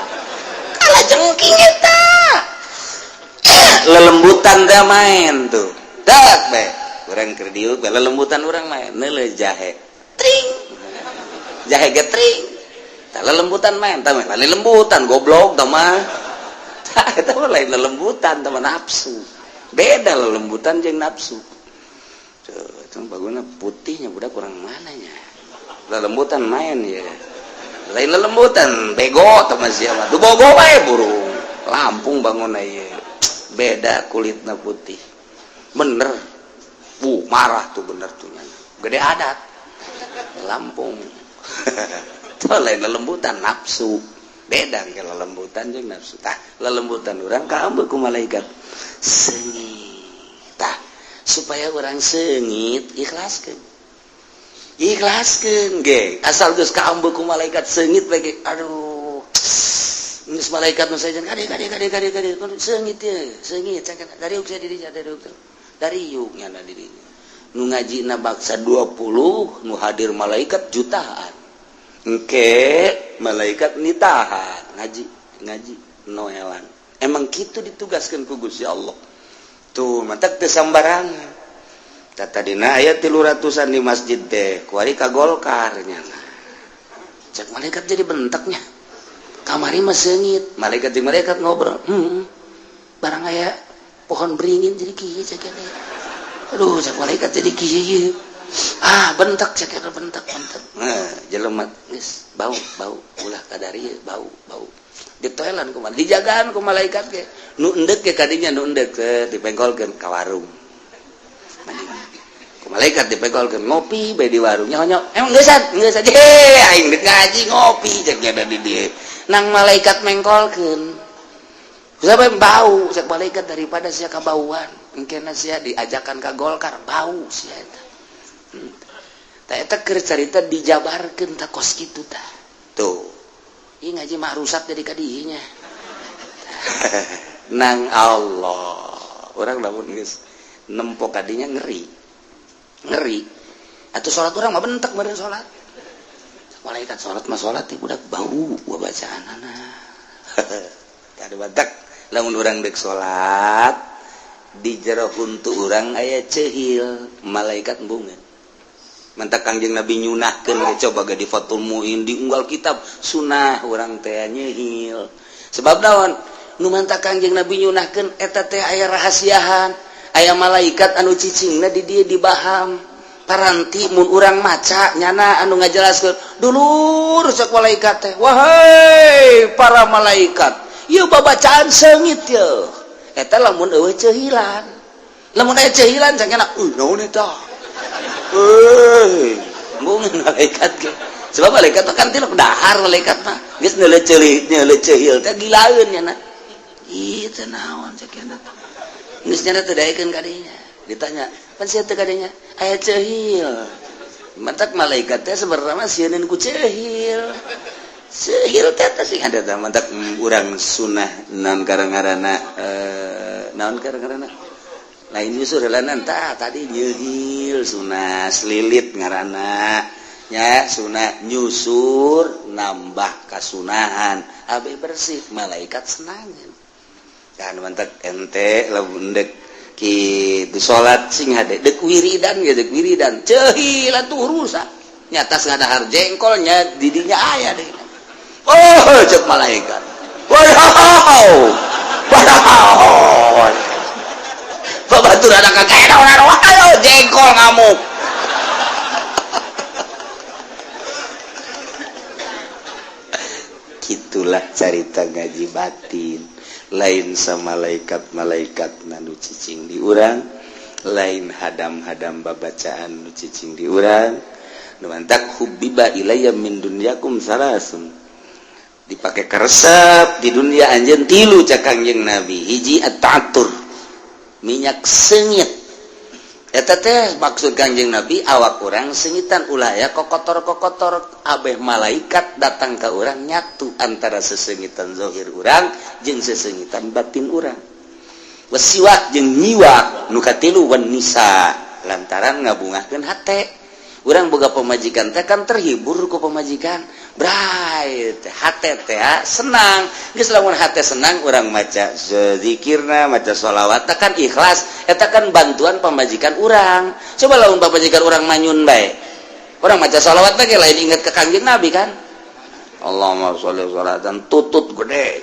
kalajengking eta lelembutan teh main tuh dak bae urang keur diuk lelembutan urang main neuleuh jahe tring jahe getring tah lelembutan main tah lain lembutan goblok tah mah eta mah lain lelembutan tah nafsu beda lelembutan jeung nafsu tuh itu baguna putihnya budak kurang mana nya lelembutan main ya lain lelembutan bego tah mah sia mah duh bogo bae burung Lampung bangun ieu beda kulitna putih bener marah tuh bener tuh nyana gede adat Lampung tuh lain lelembutan nafsu beda ke lelembutan jeung nafsu tah lelembutan urang kaambeuk ku malaikat sengit tah supaya urang sengit ikhlaskeun ge asal geus kaambeuk ku malaikat sengit bagi aduh geus malaikat nu saejan kade sengit dari uk saya diri dari yuk nyana dirinya nu ngajina baksa 20 nu hadir malaikat jutaan engke malaikat nitahan ngaji noelan emang kitu ditugaskeun ku Gusti Allah tuh mantak teu sambarangan tata dina aya 300-an di masjid teh kuari kagolkar nyana cek malaikat jadi benteknya kamari mah seungit malaikat jeung malaikat ngobrol barang aya pohon beringin jadi kieu cek kene. Aduh cek malaikat jadi kieu. Bentek cek kene bentek. Jelema geus bau ulah kadari bau. Ditoelan kumaha dijagaan ku malaikat ge. Nu endek ge kadinya nu endek dipengkolkeun ka warung. Malaikat dipegolkeun ngopi bae di warung nyonyok emang geus aing deuk ngaji ngopi cek nya di dieu nang malaikat mengkolkeun sampai bau cek malaikat daripada sia kabauan engkena sia diajakan ka Golkar bau sia eta eta keur carita dijabarkeun ta kos kitu tah tuh ieu ngaji mah rusak jadi ka dieu nya nang Allah urang lamun geus nempo kadinya ngeri atau sholat orang mah bentek meureun sholat malaikat sholat mah sholat teh budak bau bacaan kada bentek lamun urang deuk sholat di jero huntu urang aya cehil malaikat embungeun mantak Kangjeng Nabi nyunahkeun ge coba ge di Fathul Muin di unggal kitab sunah urang teh nyehil sebab naon nu mantak Kangjeng Nabi nyunahkeun eta teh aya rahasiahan aya malaikat anu cicingna di dieu dibaham paranti mun urang maca nyana anu ngajelaskeun dulur cek malaikat teh wahai para malaikat ieu babacaan seungit yeuh eta lamun eueuh cehilan lamun aya cehilan cangkena naon eta mungkin malaikat ge sebab malaikat kan tilok dahar malaikat mah geus neuleuh cehil teh gilaeun nyana ieu teh naon cek eta geus nyana teu daekeun kadinya ditanya pan sia teu kadinya aya cehil mantak malaikat teh sebenarnya mah sieun ku cehil teh sing ada teh mantak urang sunah naon ngaranna lain nyusur helanan tah tadi nyeuhil sunah selilit ngaranna nya sunah nyusur nambah kasunahan abe bersih malaikat senangeun kan mantak ente lamun deuk kitu salat sing hade deuk wiridan cehil atuh rusak nyatas ngadahar jengkolnya didinya aya deui cek malaikat wow babatur ada kagak ayo jengkol ngamuk gitulah cerita ngaji batin lain sama malaikat nu cicing di urang lain hadam babacaan nu cicing di urang nu mantak hubbiba ilayya min dunyakum salasun dipake karesep di dunia anjeun tilu cak Kangjeng Nabi hiji at-ta'atur minyak seungit eta teh maksud Kangjeng Nabi awak urang seungitan ulah aya kokotor abeh malaikat datang ka urang nyatu antara seseungitan zahir urang jeung seseungitan batin urang wasiwak jeung nyiwak nu katilu wan nisa lantaran ngabungakeun hate urang boga pamajikan teh kan terhibur ku pamajikan brai teh hate teh senang geus lamun hate senang urang maca zikirna maca sholawat kan ikhlas eta kan bantuan pamajikan urang coba lamun pamajikan urang manyun bae urang maca sholawat teh lain inget ke Kangjeng Nabi kan Allahumma sholli sholatan tutut gede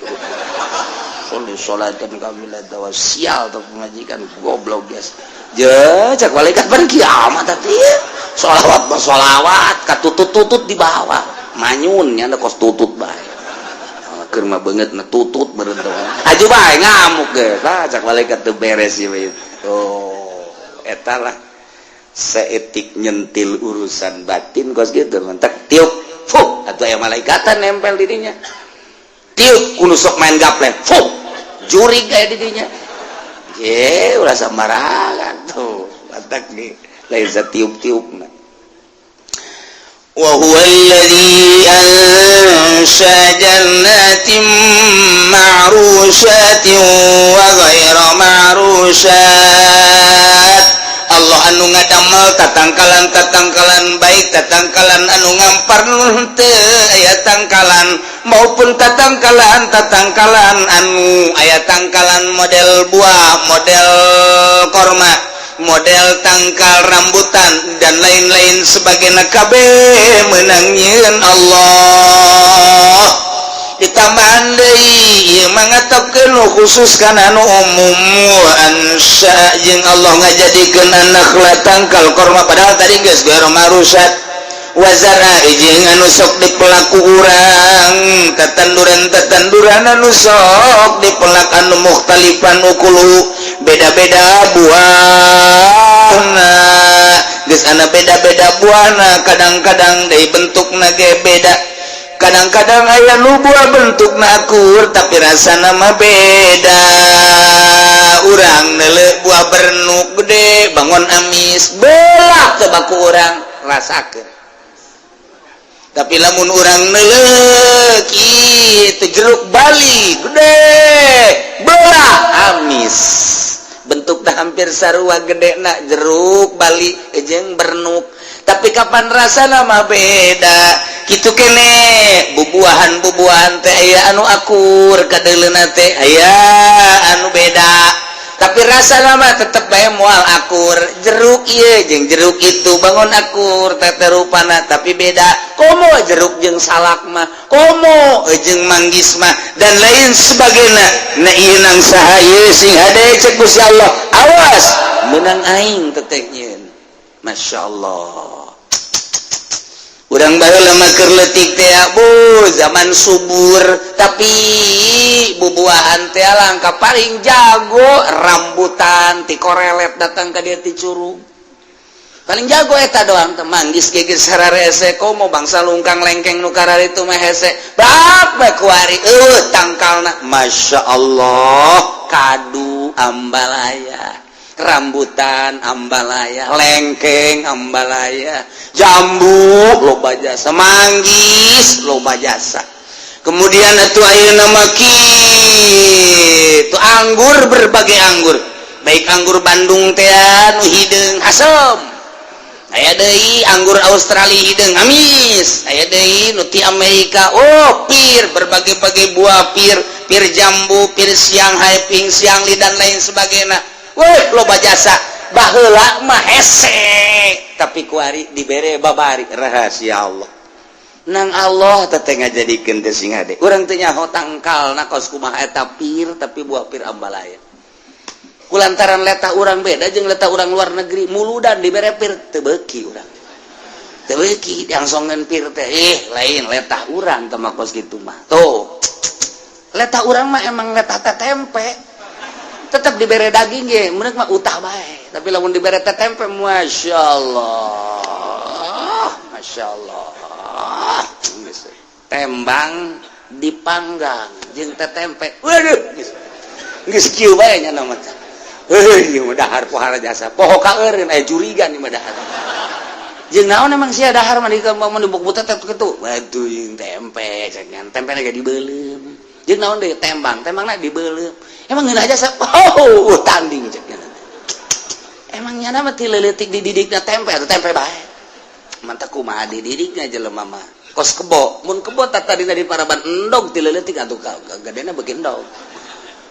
sholli sholatan kamilat wa sial tuh pamajikan goblok biasa je cak malaikat ban kiamat tadi sholawat katutut di bawah manyunnya ada kos tutut bae keur mah beungeut na tutut beureun teh aju bae ngamuk ge cak malaikat teu beres ieu eta lah seetik nyentil urusan batin kos gitu mentek tiup atuh aya malaikatan nempel di dinya tiup kudu sok main gaple jurig aya di dinya ulah samarahan tuh mantak nih lain tiup-tiupna wa huwa alladhi ansha jannatin ma'rushatin wa ghayra ma'rushat Allah anu ngadamel tatangkalan baik tatangkalan anu ngamparn teu aya tangkalan maupun tatangkalan anu aya tangkalan model buah model korma model tangkal rambutan dan lain-lain sebagainya kabeh meunang nyieun Allah ditambahan deui ieu mangatkeun khusus kana anu umum ansya jeung Allah ngajadikeun anak latangkal korma padahal tadi geus garo marusat wazara jeung anu sok dipelaku urang tetanduran anu sok dipelak anu mukhtalifan ukulu beda-beda buahna geus ana beda-beda buahna kadang-kadang deui bentukna ge beda kadang-kadang aya nu buah bentukna akur tapi rasana mah beda urang neuleuh buah bernuk gede bangun amis belah teu baku urang rasakeun tapi lamun urang neuleuh kitu jeruk bali gede belah amis bentukna hampir sarua gedena jeruk bali jeung bernuk tapi kapan rasana mah beda kitu kene bubuahan teh aya anu akur kadeuleuna teh aya anu beda tapi rasana mah tetep bae moal akur jeruk ieu jeung jeruk itu bangun akur teh rupana tapi beda komo jeruk jeung salak mah komo jeung manggis mah dan lain sebagainya na ieu nang saha ieu sing hade cek Gusti Allah awas meunang aing teteh nyieun masyaallah urang baheula mah keur leutik teh bu zaman subur tapi bubuahan teh langka paling jago rambutan ti korelet datang ka dieu ti curug paling jago eta doang teh manggis geger sararese komo bangsa lungkang lengkeng nu kararitu mah hese bak bae kuari tangkalna masyaallah kadu ambalaya rambutan ambalaya lengkeng ambalaya jambu loba jasa manggis loba jasa kemudian atuh ayeuna mah kitu anggur berbagai anggur baik anggur Bandung teh anu hideung hasem aya deui anggur Australia hideung amis aya deui nu ti Amerika pir berbagai-bagai buah pir jambu pir Shanghai ping siangli dan lain sebagainya weh loba jasa baheula mah hese tapi kuari dibere babari rahasia Allah nang Allah teteh ngajadikeun teh sing hade urang teh nyaho tangkalna kos kumaha eta pir tapi buah pir ambalaya kulantaran letah urang beda jeung letah urang luar negeri muludan dibere pir teu beuki urang teu beuki diangsongeun pir teh lain letah urang teh mah kos kitu mah tuh letah urang mah emang letah teh tempe tetap dibere daging ge meunang mah utah bae tapi lamun dibere teh tempe masyaallah tembang dipanggang jeung teh tempe waduh geus kieu bae nya nama teh ieu mah dahar pohara jasa poho ka eureun aya jurigan ieu mah dahar jeung naon emang sia dahar mah dibuk buta teh kitu waduh jeung tempe cenah tempena ge dibeulem jeung naon deui tembangna dibeulem emang ngeunah jasa tanding cek emang nyana mah ti leutik dididikna tempe atau tempe bae mantap kumaha dididikna jelema mah kos kebo mun kebo tadina di paraban endog ti leutik atuh gadena beuki endog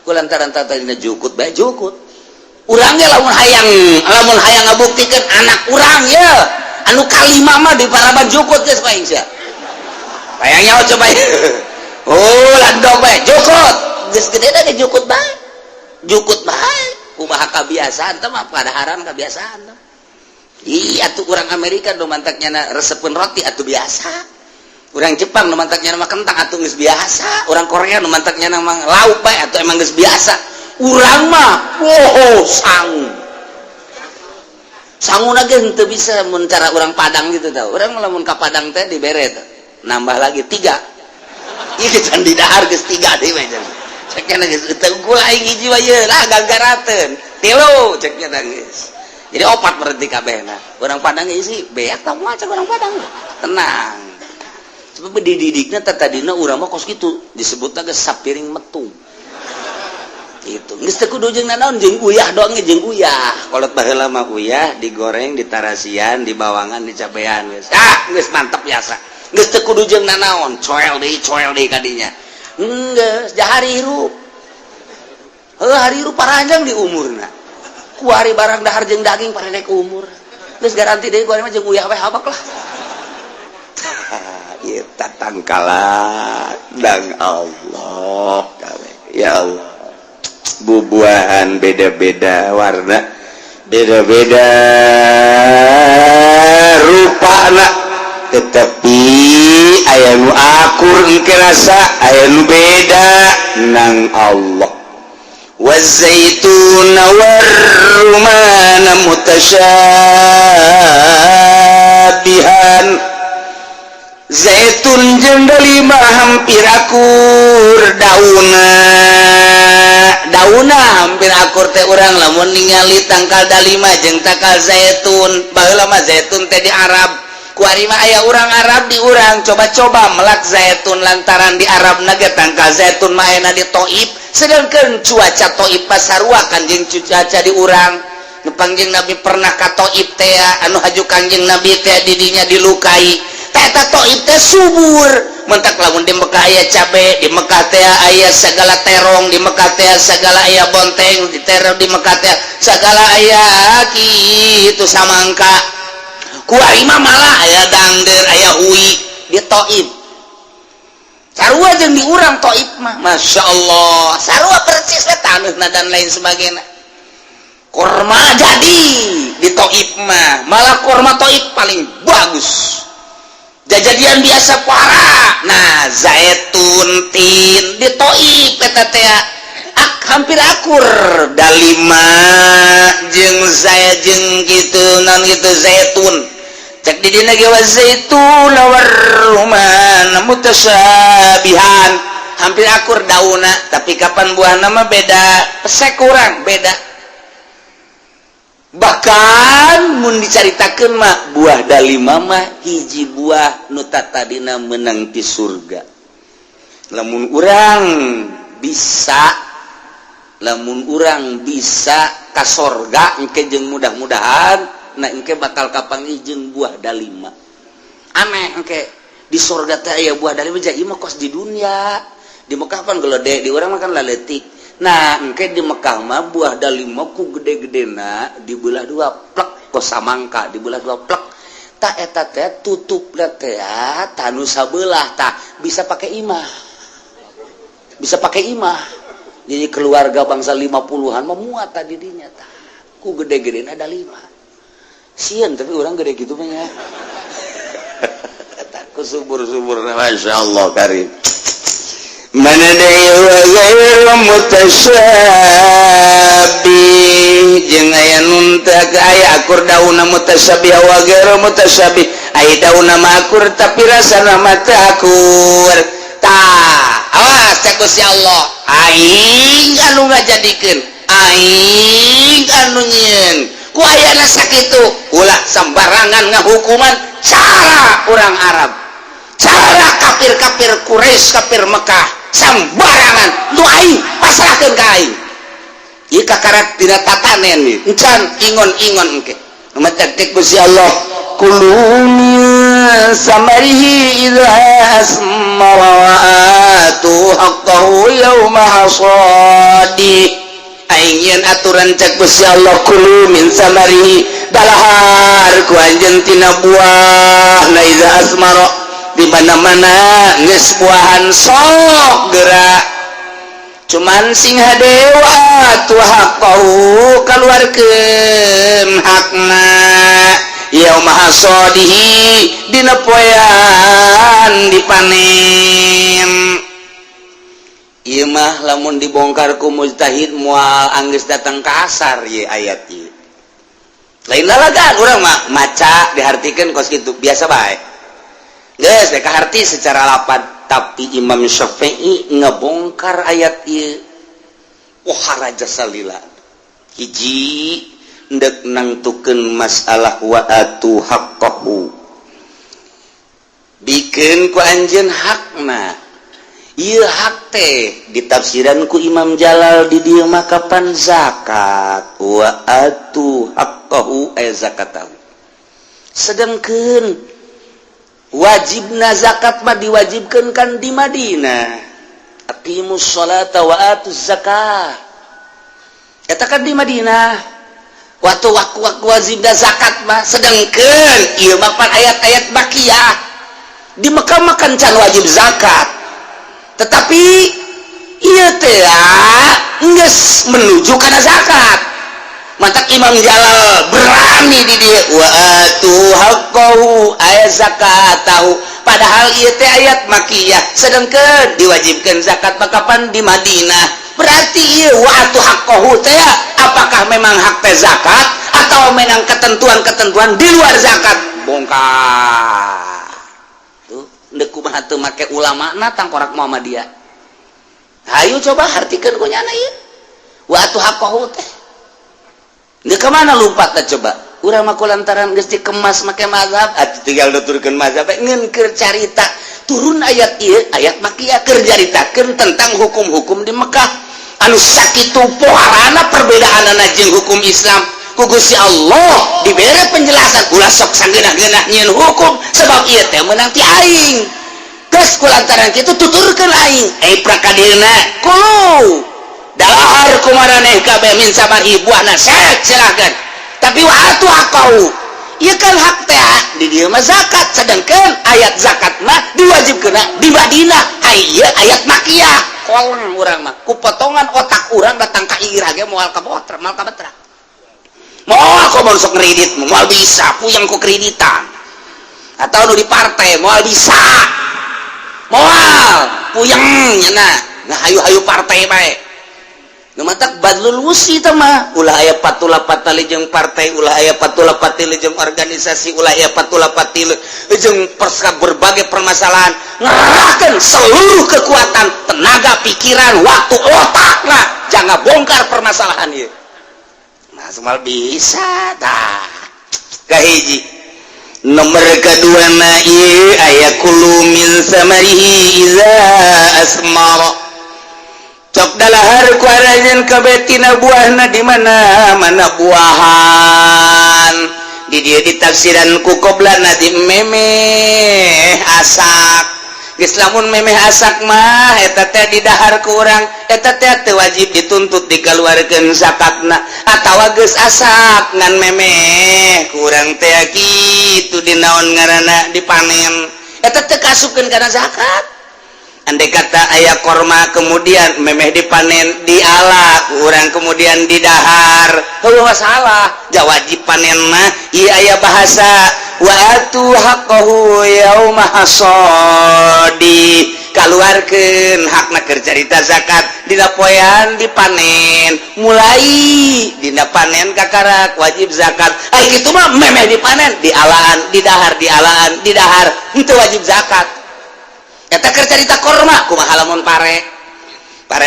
kulantaran tadina jukut bae jukut urang ge lamun hayang ngabuktikeun anak urang ya anu kalima mah di paraban jukut geus paing sia hayang nyaho coba landog bae jukut geus gedena ge jukut bae kumaha kabiasaan teh mah padaharan kabiasaan teh iya atuh urang Amerika nu mantaknya resepkeun roti atuh biasa urang Jepang nu mantaknya mah kentang atuh geus biasa urang Korea nu mantaknya mah lauk bae atuh emang geus biasa urang mah sanguna ge henteu bisa mun cara urang Padang gitu tau urang lamun ka Padang teh dibere teh nambah lagi 3 ieu can di dahar geus 3 deui mah cekna geus teu gula aing hiji wae lah gagarateun 3 cekna geus jadi 4 berarti kabehna urang Padang isi beak tah moal cek urang Padang tenang sebab dididikna tadina urang mah kos kitu disebutna geus sapiring metung gitu geus teu kudu jeung naon jeung uyah doang jeung uyah kolot baheula mah uyah digoreng ditarasian dibawangan dicabean geus geus mantep biasa geus teu kudu jeung naon coel deui kadinya geus jahari hirup hari hirup paranjang di umurna kuari barang dahar jeung daging parendek umur geus garanti deui kuari mah jeung uyah we habak lah kita tangkala dan Allah ya Allah bubuahan beda-beda warna beda-beda rupana tetapi aya nu akur engke rasa aya nu beda nang Allah wazaitun warruman mutasyabihan zaitun jeung dalima hampir akur dauna hampir akur teh urang lamun ningali tangkal dalima jeung tangkal zaitun baheula mah zaitun teh di Arab kuari mah aya urang Arab di urang coba-coba melak zaitun lantaran di Arab nage tangkal zaitun mah aya di Taif sedangkeun cuaca Taif pasarua kanjing cuaca di urang pangjing Nabi pernah ka Taif teh anu haju kanjing Nabi teh di dinya dilukai eta Taif teh subur mentak lamun di Mekah aya cabe di Mekah teh aya segala terong di Mekah teh segala aya bonteng di terong di Mekah teh segala aya kitu samangka kuari mah malah aya dangder aya hui di Taif sarua jeung di urang Taif mah Masya Allah sarua percis we taneuhna dan lain sebagainya kurma jadi di Taif mah malah kurma Taif paling bagus jajadian biasa para nah zaitun tin di Taif eta teh hampir akur dalima jeung saya jeung gitu non gitu zaitun cek di dina ge zaitun warruman mutasyabihan hampir akur dauna tapi kapan buahna mah beda pesek kurang beda bahkan mun dicaritakeun mah buah dalima mah hiji buah nu tatadina meunang ti surga lamun urang bisa ka sorga engke jeung mudah-mudahan nah engke bakal kapangi jeung buah dalima aneh engke di sorga teh aya buah dalima jadi mah kos di dunia di Mekah pan gelede di urang makan laletik nah engke di Mekah mah buah dalima ku gede-gedena dibelah dua plek kos samangka dibelah dua plek ta eta teh tutup teh tanu sabelah tah bisa pakai imah jadi keluarga bangsa 50-an memuat tadi dinya tah ku gede-gedena dalima sieun tapi orang gede gitu mah nya ku subur-subur Masya Allah karim mana deui wa ghairu mutasyabih jeung aya nun teh aya akur dauna mutasyabih wa ghairu mutasyabih aya dauna mah akur tapi rasana mah teu akur tah awas cek Gusti Allah aing anu ngajadikeun aing anu nyieun ku ayana sakitu ulah sembarangan ngahukuman cara orang Arab cara kafir-kafir Quraisy kafir Mekah sembarangan nu aing pasrahkeun ka aing ieu kakarak dina tatanen ieu encan ingon-ingon engke matak Gusti Allah kulun samarihi idza asmara wa atu haqqahu yawma hasadi aingin aturan cek Gusti Allah kulu min samarihi dalahar ku anjeun tina buah na iza asmara di mana-mana geus buahan sok geura cuman sing hadewa tu haqqahu kaluarkeun hakna yauma hasadihi dina poean dipanen ieu mah lamun dibongkar ku mujtahid moal anggeus datang ka asar ye ayat ieu lain lalagan urang mah maca dihartikeun kos kitu biasa bae geus teh kaharti secara lapan tapi Imam Syafi'i ngebongkar ayat ieu wah haraja salila hiji ndek nangtukeun masalah wa atu haqqahu bikeun ku anjeun hakna ieu hak teh ditafsiran ku Imam Jalal di dieu mah kapan zakat wa atu haqqahu ay zakatahu sedangkeun wajibna zakat mah diwajibkeun kan di Madinah aqimus sholata wa atuz zakah eta kan di Madinah waktu wajibna zakat mah sedangkeun ieu mah pan ayat-ayat bakiyah di Mekah makan can wajib zakat, tetapi ieu teh geus menuju kana zakat. Mantak Imam Jalal berani di dia wa atu haqqahu ayat zakatahu, padahal ieu teh ayat makiyah sedangkan diwajibkan zakat kapan di Madinah. Berarti ieu wa atu haqqahu teh apakah memang hak teh zakat atau memang ketentuan-ketentuan di luar zakat? Bongkar tuh ndek kumaha teu make ulama na tangkorak Muhammadiyah. Hayu coba hartikeun ku nyana ieu wa atu haqqahu teh. Dia kemana lompat coba? Urang mah kulantaran geus dikemas make mazhab, atuh tinggal nuturkeun mazhab ngeun keur carita turun ayat ieu, ayat makiyah keur caritakeun tentang hukum-hukum di Mekah. Anu sakitu poharana perbedaanana jeung hukum Islam. Ku Gusti Allah dibere penjelasan ulah sok sangeunah-geunah nyieun hukum sebab ieu teh meunang ti aing. Geus kulantaran kitu tuturkeun aing, prakadirna kulo dahar kumaraneh kabeh min sabari buahna sek silakan. Tapi wa atu haqqahu ieu kan hak teh di dieu mah zakat, sedangkan ayat zakat mah diwajibkeunna di Madinah. Ieu ayat makiyah. Kolong urang mah ku potongan otak urang datang ka irah ge moal ka botra, moal ka betra. Moal komo sok kredit, moal bisa puyeng ku kreditan. Atau nu di partai moal bisa. Moal puyeng nya nah hayu-hayu partai bae. Ngamatak badlul wusi teh mah ulah aya patulapat tali jeung partai, ulah aya patulapat tali jeung organisasi, ulah aya patulapat tali jeung berbagai permasalahan, ngerahkeun seluruh kekuatan, tenaga, pikiran, waktu, otakna jangan bongkar permasalahan ieu. Nah, semal bisa tah. Kahiji nomor kedua na ieu aya kulu min samarihi iza asmara. Cok dalahar kuarajan kabetina buahna di mana buahan di dia ditafsiran ku qoblana di memeh asak. Geus lamun memeh asak mah eta teh di dahar ku urang eta teh teu wajib dituntut dikaluarkeun zakatna, atawa geus asak ngan memeh ku urang teh kitu dinaon ngaranna dipanen eta teh kasupkeun kana zakat. Andai kata ayah korma kemudian memeh dipanen diala urang kemudian didahar heuh masalah jawajib panen mah ieu aya bahasa wa atu haqqahu yauma hasadi, kaluarkeun hakna keur carita zakat dina poean dipanen mulai dina panen kakarak wajib zakat. Ai kitu mah memeh dipanen dialaan didahar dialaan didahar henteu wajib zakat. Eta keur carita korma kumaha lamun pare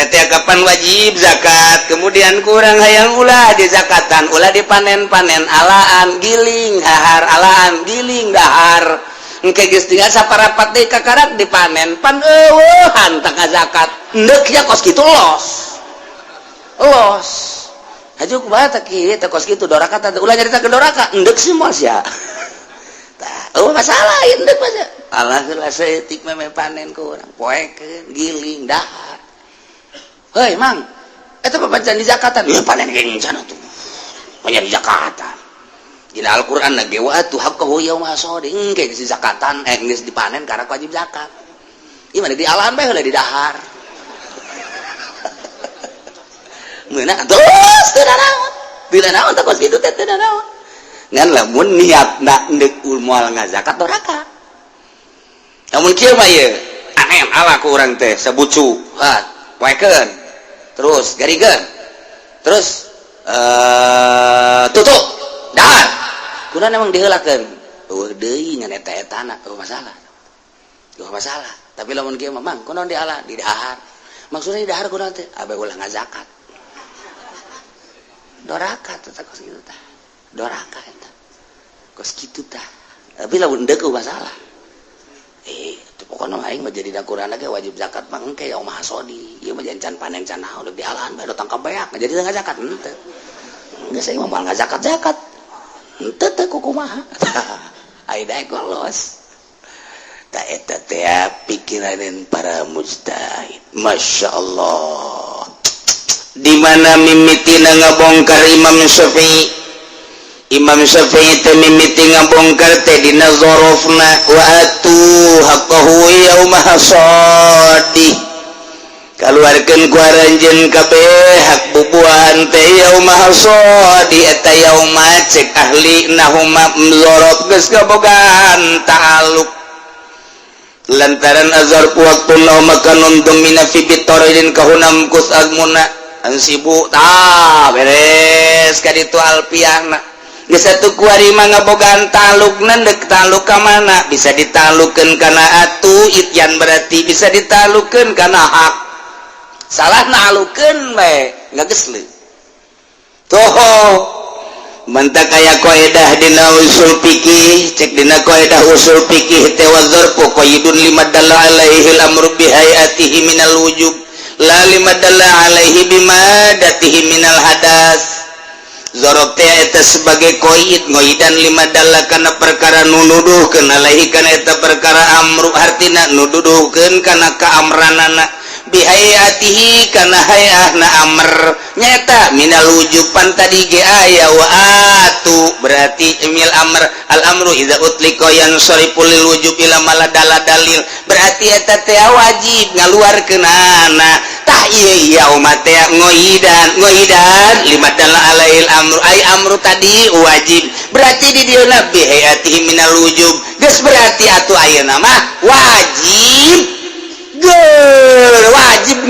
teh kapan wajib zakat, kemudian kurang hayang ulah di zakatan ulah dipanen-panen alaan giling dahar alaan giling dahar engke geus tinggal saparapat deui kakarak dipanen pan eueuhan tangka zakat endeuh nya kos kitu los haju kumaha teh kieu teh kos kitu doraka teh ulah nyaritakeun doraka endeuh sih mos ya tah masalah endeuh mah alhamdulillah seetik memeh panen ku urang poekeun giling dahar. Hei mang eta papancan di zakatan ya panen geuning cenah tuh panjang di zakatan dina Al-Qur'an na ge wa atu haqqahu yauma hasadi engke di zakatan geus dipanen karena wajib zakat ieu mah di alahan bae heula di dahar meunang terus teu naon teh kos kitu teh teu naon ngan lamun niatna endeuh moal ngazakat doraka. Namun kieu mah ieu anem ala ku urang teh sabucu poekeun terus garikeun terus tutup dahar kunaon emang diheulakeun eueuh deui ngan eta-etana eueuh masalah tapi lamun kieu mah mang kunaon diala di dahar maksudna di dahar kunaon teh abe ulah ngazakat doraka teh kos kitu tah doraka eta kos kitu tah tapi lamun deuk masalah pokoknya aing mah jadi dakurana ge wajib zakat mah engke yaum hasodi ieu mah jancan panen can naon di alahan bae datang ka beak jadi teu ngazakat henteu geus aing mah moal ngazakat henteu teh kumaha ai daek lolos ta eta teh pikiraneun para mujtahid masyaallah di mana mimitina ngabongkar Imam Syafi'i Imam Syafi'i teh mimiti ngabongkar teh dina zorofna wa atu haqqahu yauma hasadi kaluarkeun ku aranjeun kabeh hak bubuahan teh yauma hasadi eta yauma cek ahli nahuma zorof geus kabogaan ta'alluq lantaran azhar waktu maka nuntung mina fi bitoridin kahunam kus agmuna ansibu tah beres ka ditu alpiahna geus atuh kuarima ngabogaan talukna dek taluk ka mana bisa ditalukeun kana atu ityan berarti bisa ditalukeun kana hak salah nalukeun bae ngageus leuh toh mantak aya kaidah dina usul fikih cek dina kaidah usul fikih teh wadzarfu qaidun limadalla alaihi al-amru bihayatihi minal wujub la limadalla alaihi bimadatihi minal hadas zorof teh eta sebagai qaid ngoidan limadalla kana perkara nu nuduhkeun alaihi kana eta perkara amru artina nuduhkeun kana kaamranana bihayatihi kana hayahna amr nyata minal wujuban tadi ge aya wa atu berarti emil amr al amru idza utliqa yansariful lil wujub ila maladala dalil berarti eta teh wajib ngaluarkeun ana tah ieu yauma teh ngoidan limadalla alail amru ai amru tadi wajib berarti di dieuna bihayatihi minal wujub geus berarti atuh ayeuna mah wajib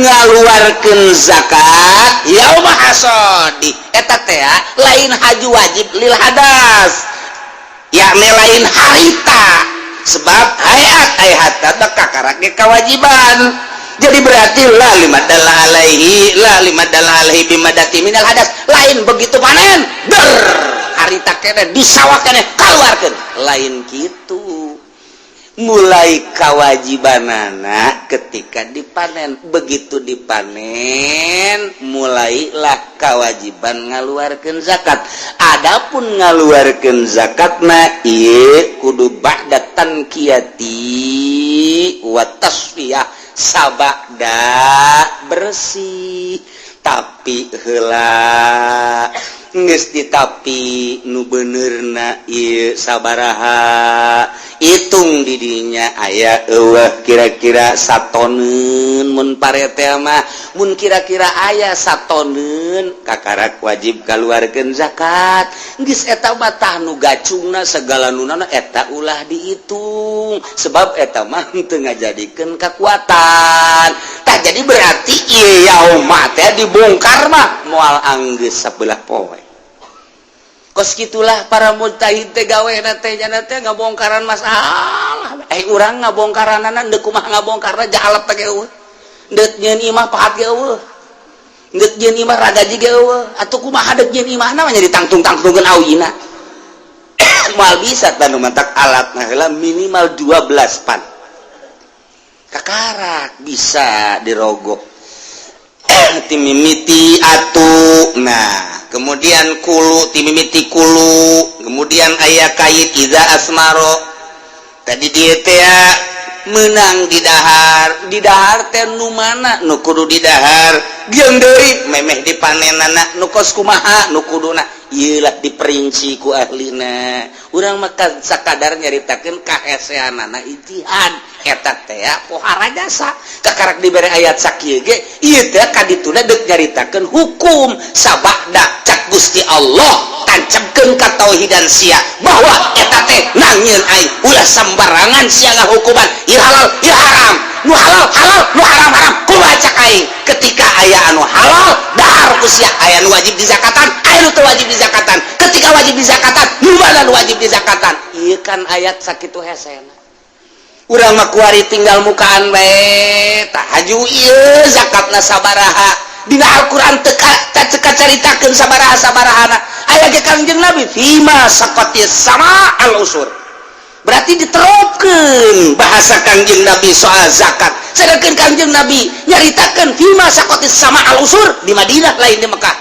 ngaluarkeun zakat yauma hasadi eta teh lain haji wajib lil hadas yakni lain harita sebab hayat teh kakarak ge kewajiban jadi berarti la limadalla alaihi bimadati minal hadas lain begitu panen harita kene disawah kene kaluarkeun lain kitu mulai kewajibanana ketika dipanen begitu dipanen mulailah kewajiban ngaluarkeun zakat adapun ngaluarkeun zakatna ieu kudu ba'da tankiyati wa tasfiyah sabada bersih tapi heula geus ditapi nu benerna ieu sabaraha hitung didinya aya eueuh kira-kira satoneun mun parete mah mun kira-kira aya satoneun kakarak wajib kaluarkeun zakat geus eta mah tah nu gacungna segala nunana eta ulah dihitung sebab eta mah teu ngajadikeun kakuatan tah jadi berarti ieu yauma teh dibongkar mah moal anggeus sabelah poe kos gitulah para mujtahid teh gawena teh jana teh ngabongkaran masalah urang ngabongkaranana deuk kumaha ngabongkarna jahalep teh eueuh deuk nyeun imah pahat ge eueuh deuk nyeun imah ragaji ge eueuh atuh kumaha deuk nyeun imahna mah nya ditangtung-tangtungkeun awina moal bisa tanu mantak alatna heula minimal 12 pan kakarak bisa dirogok timimiti atu nah kemudian kulu timimiti kulu kemudian aya kait iza asmaro tadi dia teh menang di dahar teh nu mana nu kudu di dahar geung deui memeh dipanenana nu kos kumaha nu kuduna ieu lah diperinci ku ahlina urang mah sakadar nyaritakeun kaheseanana ijtihad eta teh pohara jasa kakarak dibere ayat sakieu ge ieu teh kadituna deuk nyaritakeun hukum sabada cak Gusti Allah tancapkeun ka tauhidan sia bahwa eta teh nangieun ai ulah sambarangan sia ngahukuman ieu halal ieu haram nu halal halal nu haram haram kumaha cak aing ketika aya anu halal dahar ku sia aya nu wajib dizakatan aya nu teu wajib dizakatan ketika wajib dizakatan nu mana nu wajib dizakatan ieu kan ayat sakitu hesena urang mah kuari tinggal mukaan bae tah haju ieu zakatna sabaraha dina Al-Qur'an teu caritakeun sabaraha-sabarahana aya ge Kangjeng Nabi fima saqatis sama al-usur berarti diterapkeun bahasa Kangjeng Nabi soal zakat sedangkan Kangjeng Nabi nyaritakeun fima saqatis sama al-usur di Madinah lain di Mekah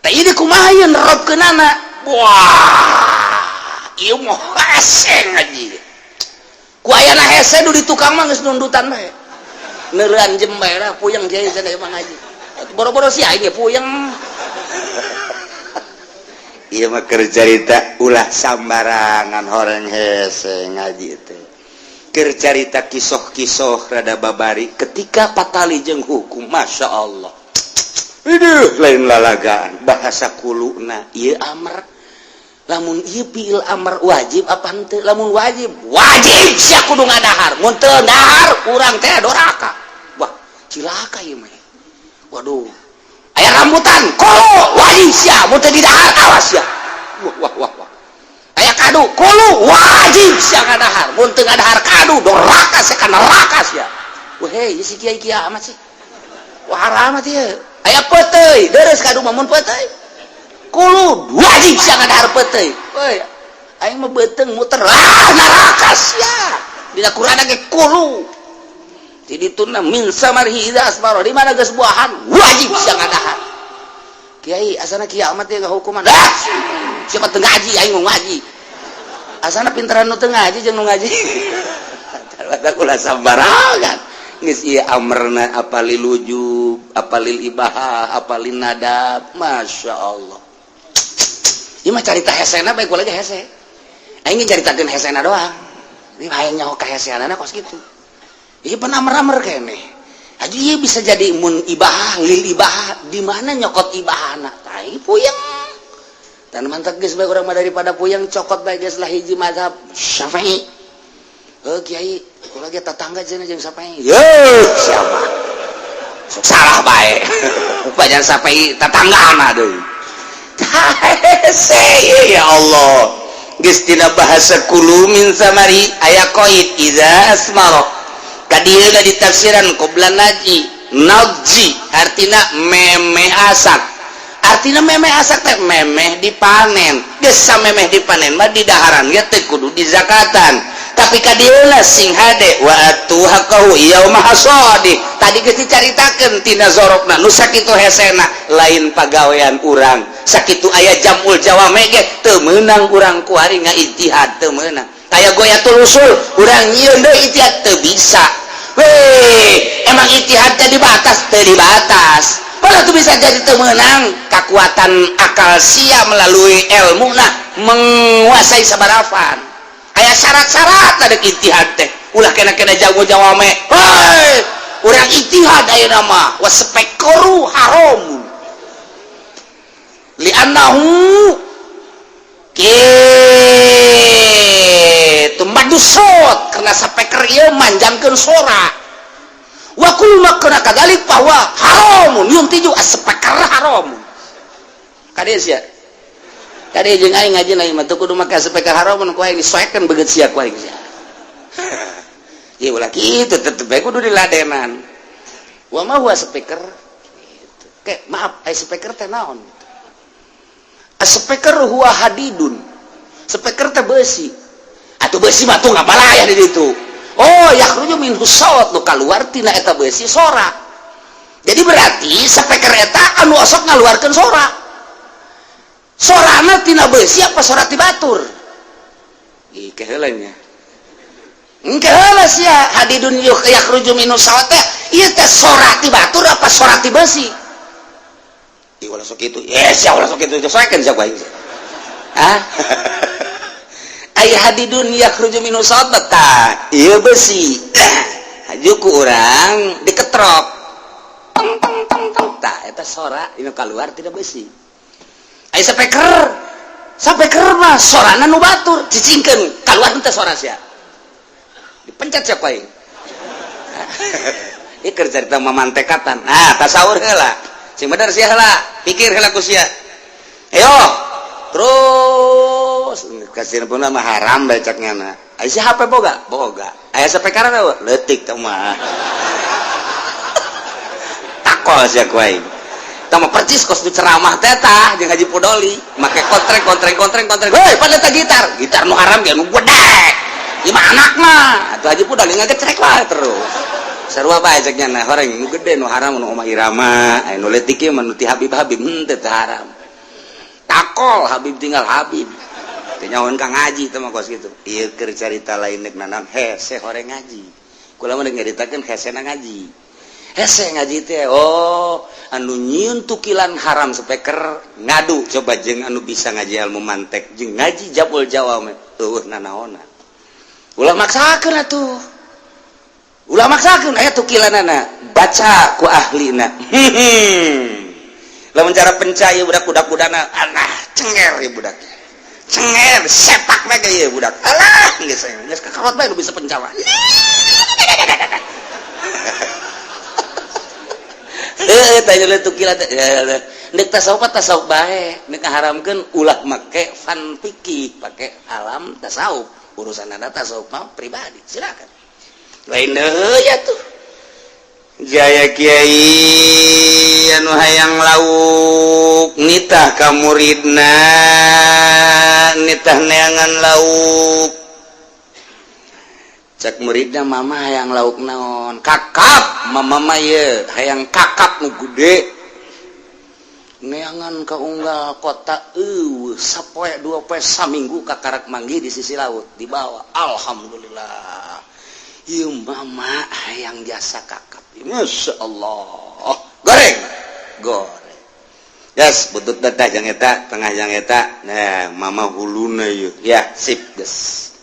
tah ieu kumaha yeun nerapkeunana wah ieu mah hese ngaji ku ayana hese du di tukang mah geus nundutan bae neureun jem bae lah puyeng kieu cenah emang ngaji boro-boro sia ieu puyeng iya mah keur carita ulah sambarangan horeng hese ngaji teh. Keur carita kisah-kisah rada babari ketika patali jeung hukum, masya Allah. Aduh, lain lalagaan bahasa kuluna ieu amr. Lamun ieu fiil amr wajib apa henteu? Lamun wajib, wajib sia kudu ngadahar. Mun teu dahar urang teh doraka. Wah, cilaka ieu mah. Waduh. Aya rambutan, kolo wajib sia, mun teu didahar awas sia. Wah. Aya kadu, kulu wajib sia ngadahar. Mun teu ngadahar kadu doraka sia kana neraka sia. Wah hei, si kiai amat sih. Wah haram ieu. Aya peuteuy, deres kadu mah mun peuteuy. Kulu wajib sia ngadahar peuteuy. Woi, aing mah beuteung muter neraka sia. Dina Qur'an ge kulu. Jadi tunna min samarhi idza asbaro di mana geus buahan wajib sia ngadahar. Kiai asana kiamat teh hukuman. Siapa teu ngaji aing mau ngaji. Asana pinteran nu teu ngaji jeung nu ngaji. Tara kula sambarangan. Geus ieu amrna apalil wujub, apalil ibahah, apalil nadab, masyaallah. Ieu mah carita hesena bae kula ge hese. Aing caritakeun hesena doang. Ini hayang nyaho ka heseanana kos kitu. Ieu penamar-amar keneh. Haji ieu bisa jadi mun ibahah, lil ibahah, di mana nyokot ibahana? Tai puyeng. Dan mantap geus bae urang mah daripada puyeng cokot bae geus lah hiji mazhab Syafi'i. Kiai, kula ge tetangga cenah jeung Syafi'i. Siapa? Sok salah bae. Bajan Syafi'i tetanggana deui. Ya Allah. Geus dina bahasa kulu min samari aya qaid idza asmara. Kadieu di tafsiran qabla najzi artina memeh asak. Artinya memeh asak teh memeh dipanen. Geus samemeh dipanen mah didaharan ge teh kudu dizakatan. Tapi kadieuna sing hade wa atu haqahu yauma hasadi. Tadi geus dicaritakeun tina zorokna nu sakitu hesena lain pagawean urang. Sakitu aya jamul jawame ge teu meunang urang ku ari ngaijtihad teu meunang. Aya goyatul usul urang nyieun deui ijtihad teu bisa. Weh, emang ijtihad teh dibatas teu dibatas. Kalau itu bisa jadi temenang kekuatan akal sia melalui ilmu menguasai sabarafan. Aya syarat-syarat ada ijtihad teh. Ulah kena jago jawame. Hei, urang ijtihad ayeuna mah waspekoru haram. Li'annahu kitu madusot karena sapeker ieu manjangkeun sora. Wa kullu ma kana kadalik bahwa haramun yuntiju as-sepakar haram. Kade sia. Kade jeung aing ngaji na ieu mah teu kudu make sepakar haramun ku aing disoekeun begeut sia ku aing sia. Ieu ulah kitu tetep bae kudu diladenan. Wa ma huwa speaker? Gitu. Maaf, ai speaker teh naon? As-speaker huwa hadidun. Speaker teh beusi. Atuh beusi mah tuh ngabalaya di ditu. Oh, yakhruju min husawat nu kaluar tina eta beusi sora. Jadi berarti sapeker eta anu osok ngaluarkeun sora. Sorana tina beusi apa sora ti batur? Ih, keheula nya. Engke heula sia hadidun yakhruju min husawat teh ieu teh sora ti batur apa sora ti beusi? Ih, ulah sok kitu. Sia ulah sok kitu disesuaikeun sia ku aing. Hah? Aya hadidun yakhruju min husawat tah ieu besi. Hajuku urang diketrok. Tah eta sora dina kaluar tina besi. Aya sapeker. Sapeker mah sorana nu batur cicingkeun kaluar teh sora sia. Dipencet sia ku aing. Ieu keur carita mamantekatan. Nah, tasawur heula. Sing bener sia heula, pikir heula ku sia. Ayo. Terus kasih pun mah haram becaknya na. Aya HP boga? Boga. Aya speaker teh leutik teh mah. Takol sia ku aing. Tah mah percis kos nu ceramah teh tah jeung Haji Podoli, make kontreng. Hei, pada teh gitar nu haram ge nu gede. Ieu mah anakna. Atuh Haji Podoli ngagecrek lah terus. Sarua bae ceknya na, horeng nu gede nu haram nu Omah Irama, aya nu leutik ieu mah nu ti Habib teh haram. Takol Habib tinggal Habib. Teu nyahoan ka ngaji teh mah kos kitu. Ieu keur carita lain neuk nanan hese horeng ngaji. Kula mah nyaritakeun hesena ngaji. hese ngaji teh anu nyieun tukilan haram speaker ngadu coba jeung anu bisa ngaji ilmu mantek jeung ngaji jabul jawa mah eueuh nanaonna ulah maksakeun atuh ulah maksakeun aya tukilanana baca ku ahlina lamun cara pencaya budak-budakudana anah cenger ya budak cenger sepak bae ge budak alah geus kakarot bae bisa pencawa tanya tukilan nek tasawuf bae nek haramkeun ulah make fan fikih pake alam tasawuf urusan ada tasawuf mah pribadi silakan lain ya tuh jaya kiai anu hayang lauk nitah ka muridna nitah neangan lauk cek muridna mama hayang lauk naon kakap mama mah ye hayang kakap nu gede neangan ka unggal kota sapoe 2 poe saminggu ka karak manggi di sisi laut dibawa alhamdulillah ieu mama hayang jasa kakap masya Allah goreng yes butut teteh jang eta tengah jang eta nah mama huluna ieu ya sip geus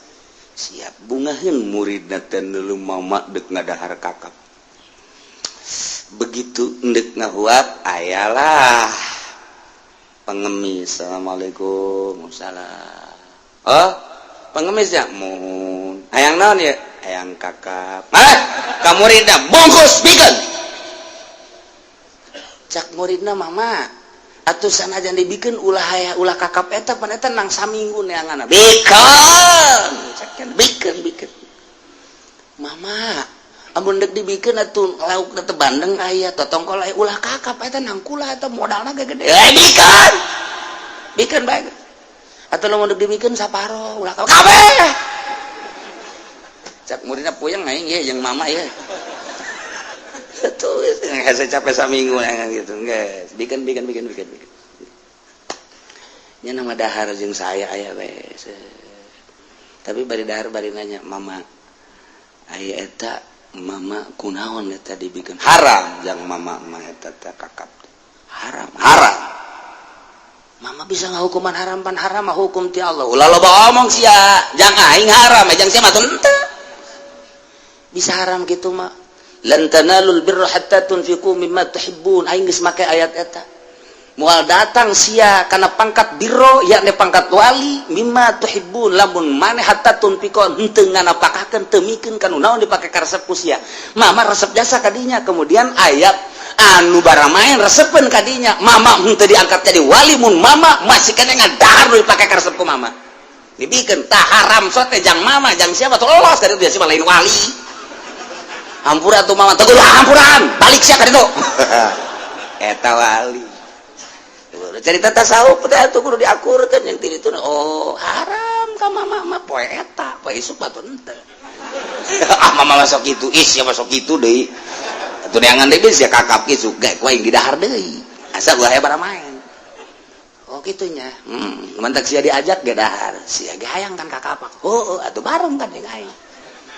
siap bungaheun muridna teh dulu mama deuk ngadahar kakap begitu endek ngahuap ayalah pengemis assalamualaikum salam pengemis ya mun hayang naon ya hayang kakap ka muridna bungkus bikin cak muridna mama atuh sanajan dibikeun ulah kakap eta pan eta nang saminggu neanganna bikin mama amun deuk dibikeun atuh laukna teh bandeng aya totongkol aya ulah kakap eta nang kula eta modalna gede bikin bae atuh lamun deuk dibikeun saparo ulah kabeh cak muridna puyeng aing ye jeung mama ye tuh hese capek saminggu gitu geus bikin nya nama dahar jeung saya aya we tapi bari dahar bari nanya mama aya eta mama kunaon eta dibikin haram jeung mama mah eta teh kakap haram mama bisa ngahukuman haram pan haram mah hukum ti Allah ulah loba omong sia jang aing haram jang sia mah teu bisa haram gitu mah lan tanalul birra hatta tunfiqu mimma tuhibbun aing geus make ayat eta moal datang sia kana pangkat birro yakni pangkat wali mimma tuhibbun lamun maneh hatta tunfiqu henteu nganapakakeun teu mikeun kana naon dipake ka resep ku sia mama resep jasa kadinya kemudian ayat anu bara main resepkeun kadinya mama henteu diangkat jadi wali mun mama masih kena ngadahar dipake ka resep ku mama dibikeun tah haram sote jang mama jang siapa tolong kaditu dia sih lain wali hampura tuh mama teguh hampuran balik sia ka ditu eta wali cerita tasawuf teh atuh kudu diakurkeun yang ti ditu haram ka mama mah poe eta poe isuk batu henteu mama masuk kitu sia masuk kitu deui atuh neangan deui sia kakap isuk gae ku aing didahar deui asa gua aya bara main kitunya mantak sia diajak ge dahar sia ge hayang kan kakap atuh bareng kan jeung aing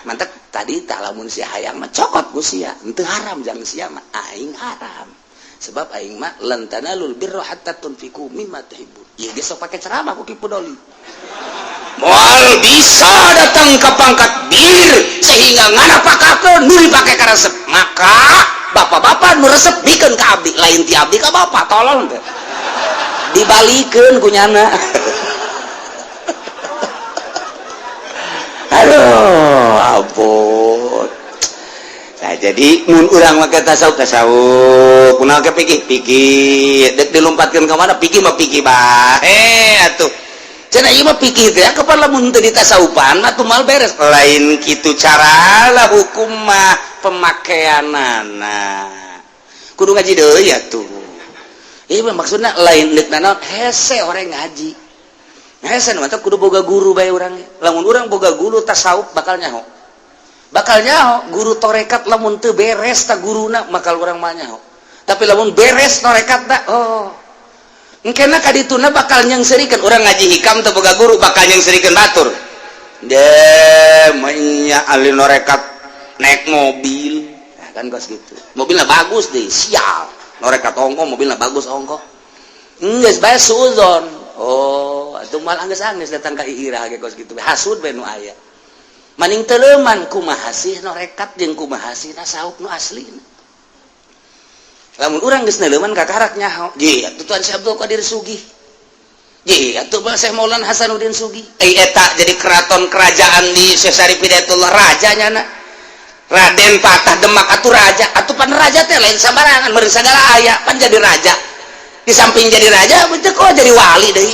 mantek tadi tak lamun si hayang mah cokot ku sia henteu haram jang sia mah aing haram sebab aing mah lan tanalul birra hatta tunfiqu mimma tuhibbun ieu geus sok pake ceramah ku Ki Pudoli moal bisa datang ke pangkat bir sehingga nganapakakeun nu dipake ka resep maka bapak-bapak nu resep bikeun ka abdi lain ti abdi ka bapak tolong teh dibalikeun ku nyana aduh ampun nah jadi mun urang make tasawuf kunaon ke pikir dek dilompatkeun ka mana pikir mah pikir bae atuh cenah ieu mah pikir teh kapan lamun teu ditasawufan mah tuh mal beres lain kitu caralah hukum mah pemakaianana kudu ngaji deui atuh ieu mah maksudna lain deuk naon hese orang ngaji hese mantap kudu boga guru bae urang lamun urang boga guru tasawuf bakal nyaho guru torekat lamun teu beres ta guruna makal urang mah nyaho tapi lamun beres torekat da engkena ka dituna bakal nyengsirikeun urang ngaji hikam teu boga guru bakal nyengsirikeun batur de nya ahli norekat naik mobil kan kos gitu. Mobilnya bagus deh, sial. Norek katongko mobilnya bagus ongko. Geus bae suzon. Oh, atuh mal anggeus-anggeus datang ka Ira ge kos gitu. Hasud bae nu aya. Maning teu leuman kumaha sih norekat jeung kumaha sih sauk nu aslina. Lamun urang geus neuleuman ka karak nyaho. Ye, atuh Tuan Syekh Abdul Qadir Sugih. Ye, atuh Syekh Maulana Hasanuddin Sugih. Eta jadi keraton kerajaan di Syekh Syarif Hidayatullah rajanya na. Raden Patah Demak atuh raja, atuh pan raja teh lain sambarangan, meureun sagala aya pan jadi raja. Di samping jadi raja, betul kok jadi wali deui.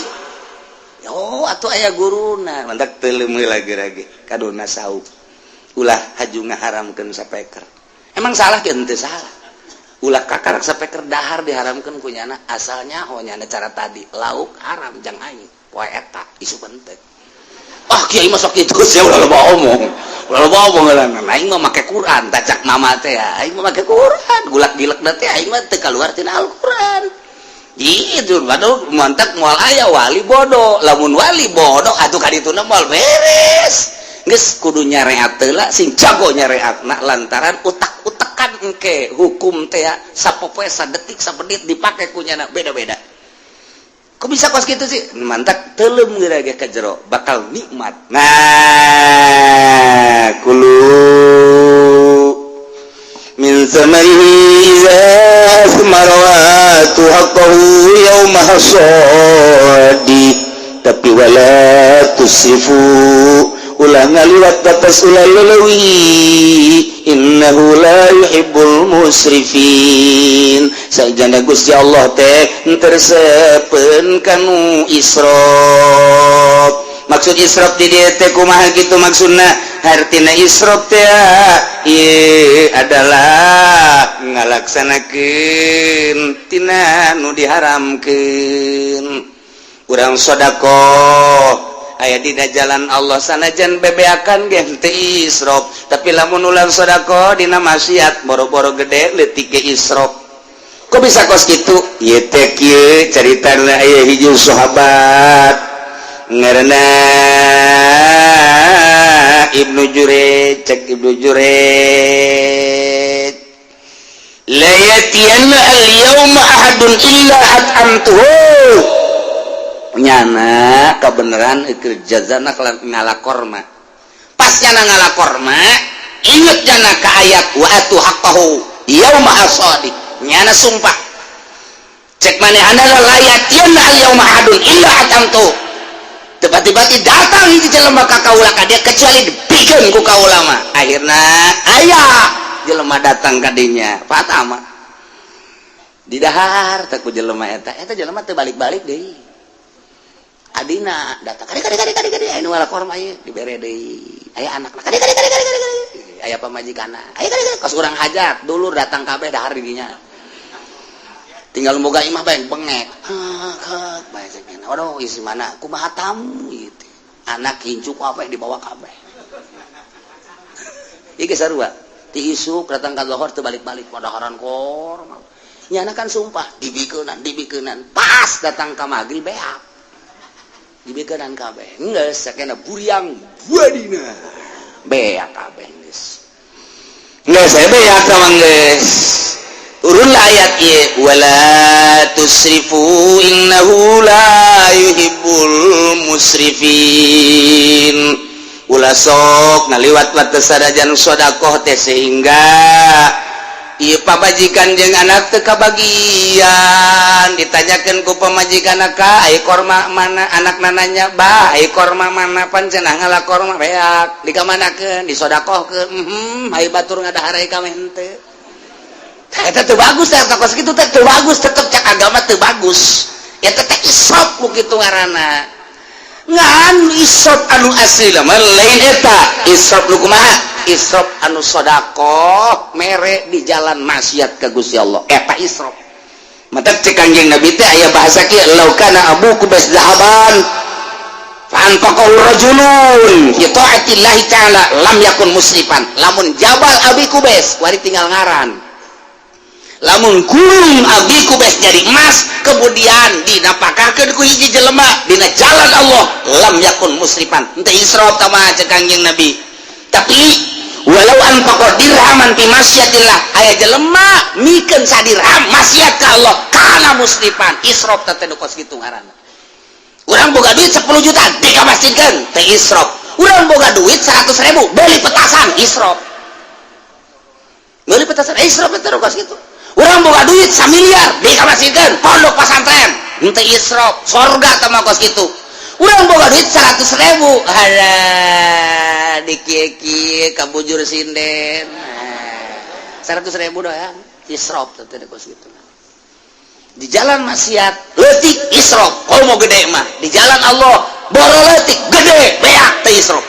Oh, atuh aya guruna, mantak teu leumeul lagi kadona sauk. Ulah haju ngaharamkeun sapeker. Emang salah ke henteu salah. Ulah kakarak sapeker dahar diharamkeun ku nyana, asalnya nyana cara tadi, lauk haram jang aing. Poe eta isu penting. Ah, kiai mah sok kitu sia ulah loba omong. Ulah loba omong ngaranna. Aing mah make Quran, tacak mama teh ya. Aing mah make Quran, gulak-gilek teh aing mah teu kaluar tina Al-Qur'an. Itu baru mantap moal aya wali bodoh. Lamun wali bodoh atuh kadituna moal beres. Geus kudu nyareat heula sing jago nyareatna lantaran utak-utakan engke hukum teh sapopoe sadetik sapenit dipake ku nyana beda-beda. Kok bisa kos gitu sih? Mantap teuleum geura ka jero bakal nikmat. Nah, kulu min samarihi iza samaratu haqqahu yauma hasadi tapi wala tusifu ulah ngaliwat batas ulah lelewi innahu la yuhibbul musrifin sajana Gusti Allah teh tersepen kanu israf. Maksud israf di dieu teh kumaha kitu maksudna? Artina israf teh adalah ngalaksanakeun tina nu diharamkeun. Urang sedekah aya dina jalan Allah sanajan bebeakan ge teu israf, tapi lamun ulang sedekah dina maksiat boro-boro gede leutik ge israf. Kok bisa kos kitu? Ieu teh kieu caritana aya hiji sahabat ngaranna Ibnu Jurej, cek Ibnu Jurej. La yatiyanna al-yawma ahadun illa at'amtuhu. Nyana kebenaran ikir jazana ngalakorma. Pas nyana ngalakorma, inget nyana ka ayat wa atu haqqahu yauma hasadi. Nyana sumpah. Cek manehana la yatiyanna al-yawma ahadun illa at'amtuhu. Tiba-tiba datang hiji jelema ka kaula ka dia kecuali dipikeun ku kaula mah. Akhirna aya jelema datang ka dinya. Fatama. Di dahar teh ku jelema eta jelema teu balik-balik deui. Adina datang kadi anu ngalakor mah ieu dibere deui. Aya anakna kadi. Aya pamajikanna. Aya kadi kos urang hajat dulur datang kabeh dahar di dinya. Tinggal moga imah bae bengek. Bae cenah. Waduh isi mana kumaha tamu gitu. Anak hincuk apa yang dibawa kabeh. Ieu ge sarua. Ti isuk datang ka lohor teu balik-balik padaharan kor. Nyana kan sumpah dibikeunan. Pas datang ka magrib beak. Dibikeunan kabeh. Geus sakena buriang buadina. Beak kabeh geus. Geus beak mah geus. Urun ayat ieu wala tusrifu innahu la yuhibbul musrifin. Ulah sok ngaliwat batas sadajan sedekah teh sehingga ieu pamajikan jeung anak teu kabagian. Ditanyakeun ku pamajikanna ka ai korma mana anak nananya bah ai korma mana pan cenah ngalakor mah beak dikamanakeun disedekahkeun ai batur ngadaharai ka meh henteu. Eta teu bagus teh kos kitu teh teu bagus tetep cak agama teu bagus. Eta teh israf ku kitu ngaranna. Ngan israf anu asli mah lain eta. Israf nu kumaha? Israf anu sedekah mere di jalan maksiat ka Gusti Allah. Eta israf. Mantap cek Kanjeng Nabi teh aya bahasa kieu law kana abuku bas zahaban fa anfaqahu rajulun fi taatillahi ta'ala lam yakun musrifan. Lamun jabal abi kubes wari tinggal ngaran. Lamun gulung abi kubes jadi emas kemudian dinapakakeun ku hiji jelema dina jalan Allah lam yakun musrifan. Henteu israf tah mah cek Kanjeng Nabi. Tapi walau anfaqa dirhaman fi masyiatillah aya jelema mikeun sadirham maksiat ka Allah kana musrifan israf teh nu kos kitu ngaranna urang boga duit 10 juta dikamasjidkeun teh israf urang boga duit 100.000 beli petasan israf israf teh nu kos kitu urang boga duit 1 miliar dikamasjidkeun pondok pesantren teh israf sorga teh mah kos kitu urang boga duit 100.000 halah dikieu-kieu kabujur sinden 100.000 doang israf teh kos kitu di jalan maksiat leutik israf kalau mau gede mah di jalan Allah boro leutik gede beak teh israf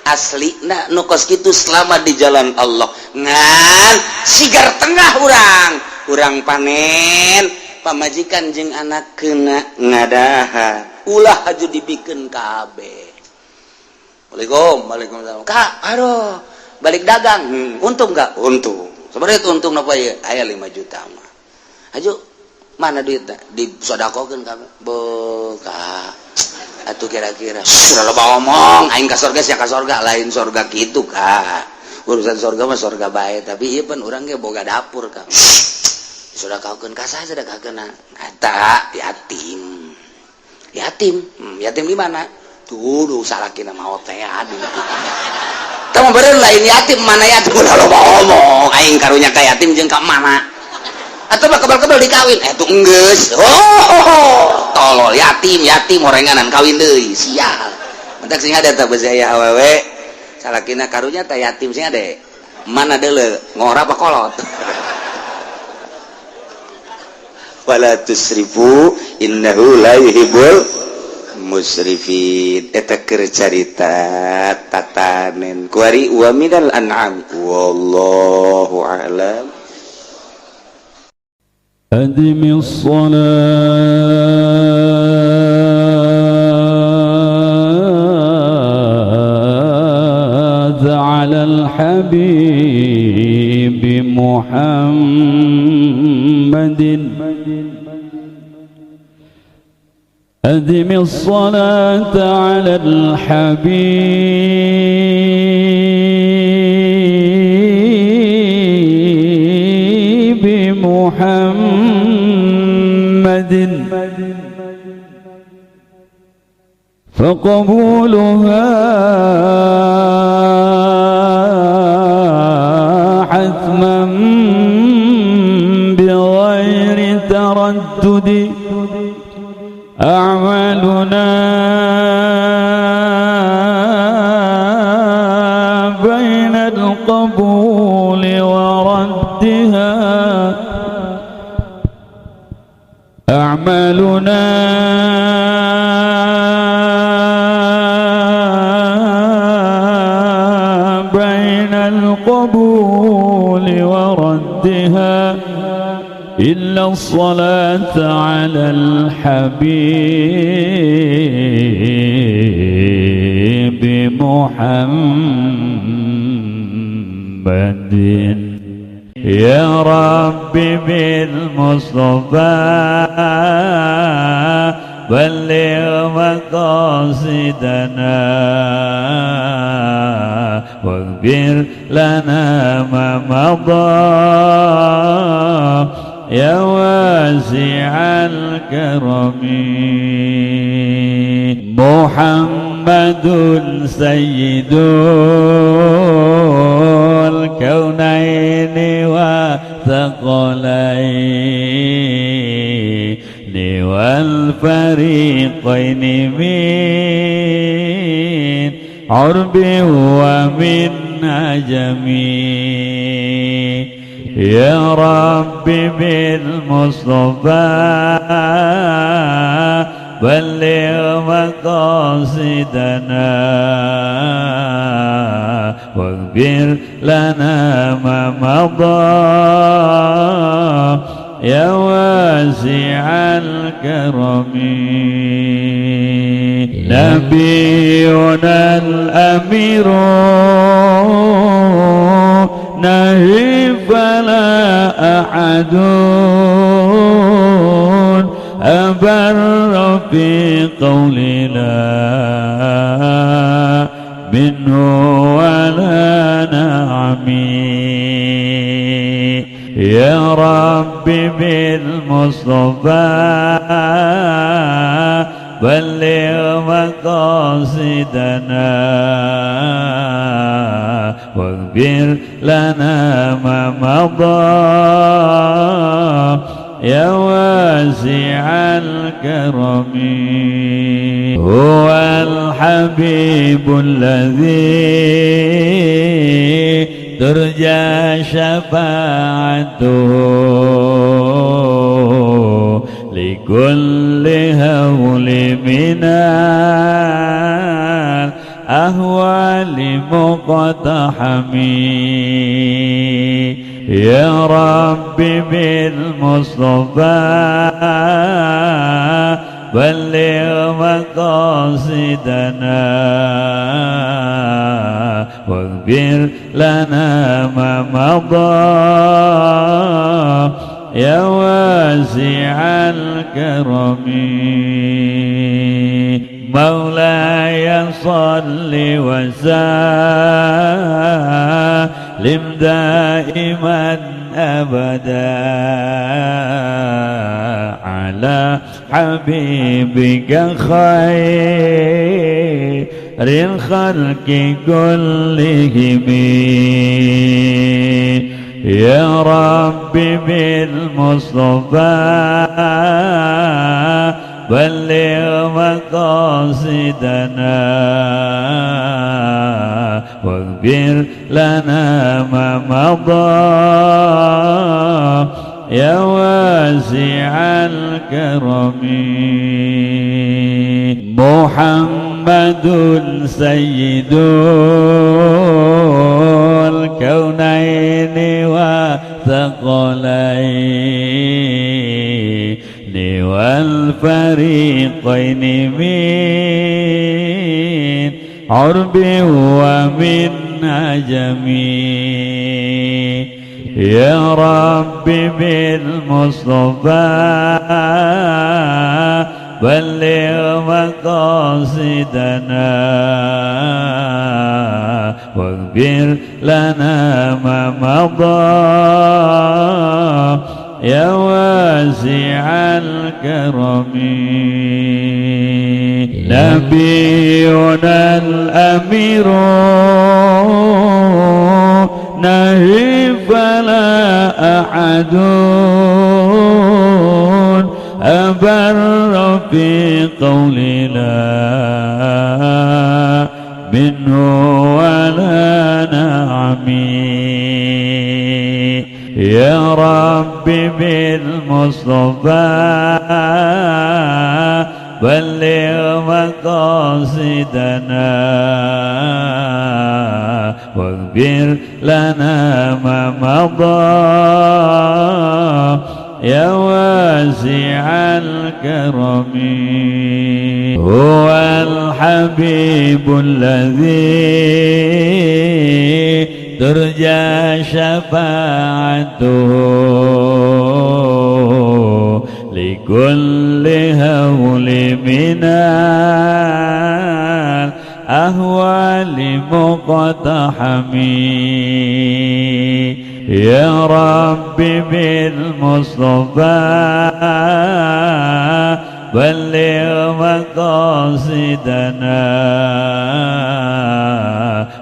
aslina nu kos kitu selama di jalan Allah ngan sigar tengah urang panen pamajikan jeung anak kena ngadaha ulah aju dibikeun kabeh. Waalaikumsalam. Kak, aduh, balik dagang. Untung enggak? Untung. Sebenarnya untung napa ya? Aya 5 juta mah. Aju mana duitna? Disodakokeun kabeh. Kak. Atuh kira-kira sudah loba ngomong, aing ka surga sia ka surga, lain surga kitu, Kak. Urusan surga mah surga bae, tapi ieu pan urang ge boga dapur, Kak. Sudah kaukeun ka saha sedekahkeun? Eta yatim. Yatim di mana? Tuh salakina maot teh aduh. Teu beureun lain yatim mana yatim ulah loba ngomong. Aing karunya ka yatim jeung ka mana? Atuh mah kebal-kebal dikawin. Tuh enggeus. Tolol yatim orenganan kawin deui. Sial. Mentak sing ada teh beus aya awewe. Salakina karunya teh yatim sing ade. Mana deuleu? Ngora apa kolot? Wala tusrifu innahu la yuhibbul musrifin. Eta keur carita tatanen kuari wa minal an'am wallahu a'lam. Adimis salat 'alal habib Muhammadin أدم الصلاة على الحبيب محمد فقبولها حتما بغير تردد أعمالنا بين القبول وردها أعمالنا بين القبول وردها إلا الصلاة على الحبيب محمد يا رب بالمصطفى بلغ مقاصدنا واغفر لنا ما مضى يا واسع الكرم محمد سيد الكونين والثقلين والفريقين من عرب ومن عجم يا رب بالمصطفى بلغ مقاصدنا واغفر لنا ما مضى يا واسع الكرم نبينا الأمير نهي فلا أحد أبر في قولنا منه ولا حميد يا ربي بالمصطفى بلغ مقاصدنا واغفر لنا ما مضى يا واسع الكرم هو الحبيب الذي ترجى شفاعته لكل هول من الأهوال مقتحم يا ربي بالمصطفى بلغ مقاصدنا واغفر لنا ما مضى يا واسع الكرم مولاي صل وسلم دائما أبدا على حبيبك خير الخلق كلهم يا ربي بالمصطفى بلغ مقاصدنا واغفر لنا ما مضى يا واسع الكرم محمد سيد الكونين والثقلين والفريقين من عرب ومن عجم يا ربي بالمصطفى بلغ مقاصدنا واغفر لنا ما مضى يا واسع الكرم نبينا الأمير نهي فلا أحد أبر في قولنا منه ولا نعمي يا ربي بالمصطفى بلغ مقاصدنا واغفر لنا ما مضى يا واسع الكرم هو الحبيب الذي ترجى شفاعته لكل هول من الأهوال مقتحم يا ربي بالمصطفى بلغ مقاصدنا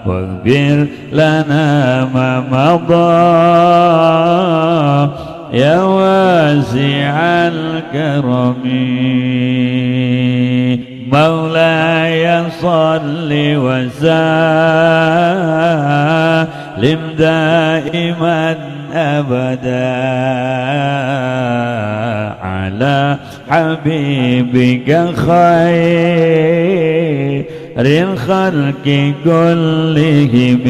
واغفر لنا ما مضى يا واسع الكرم مولاي صل وسلم دائما أبدا على حبيبك خير الخلق كلهم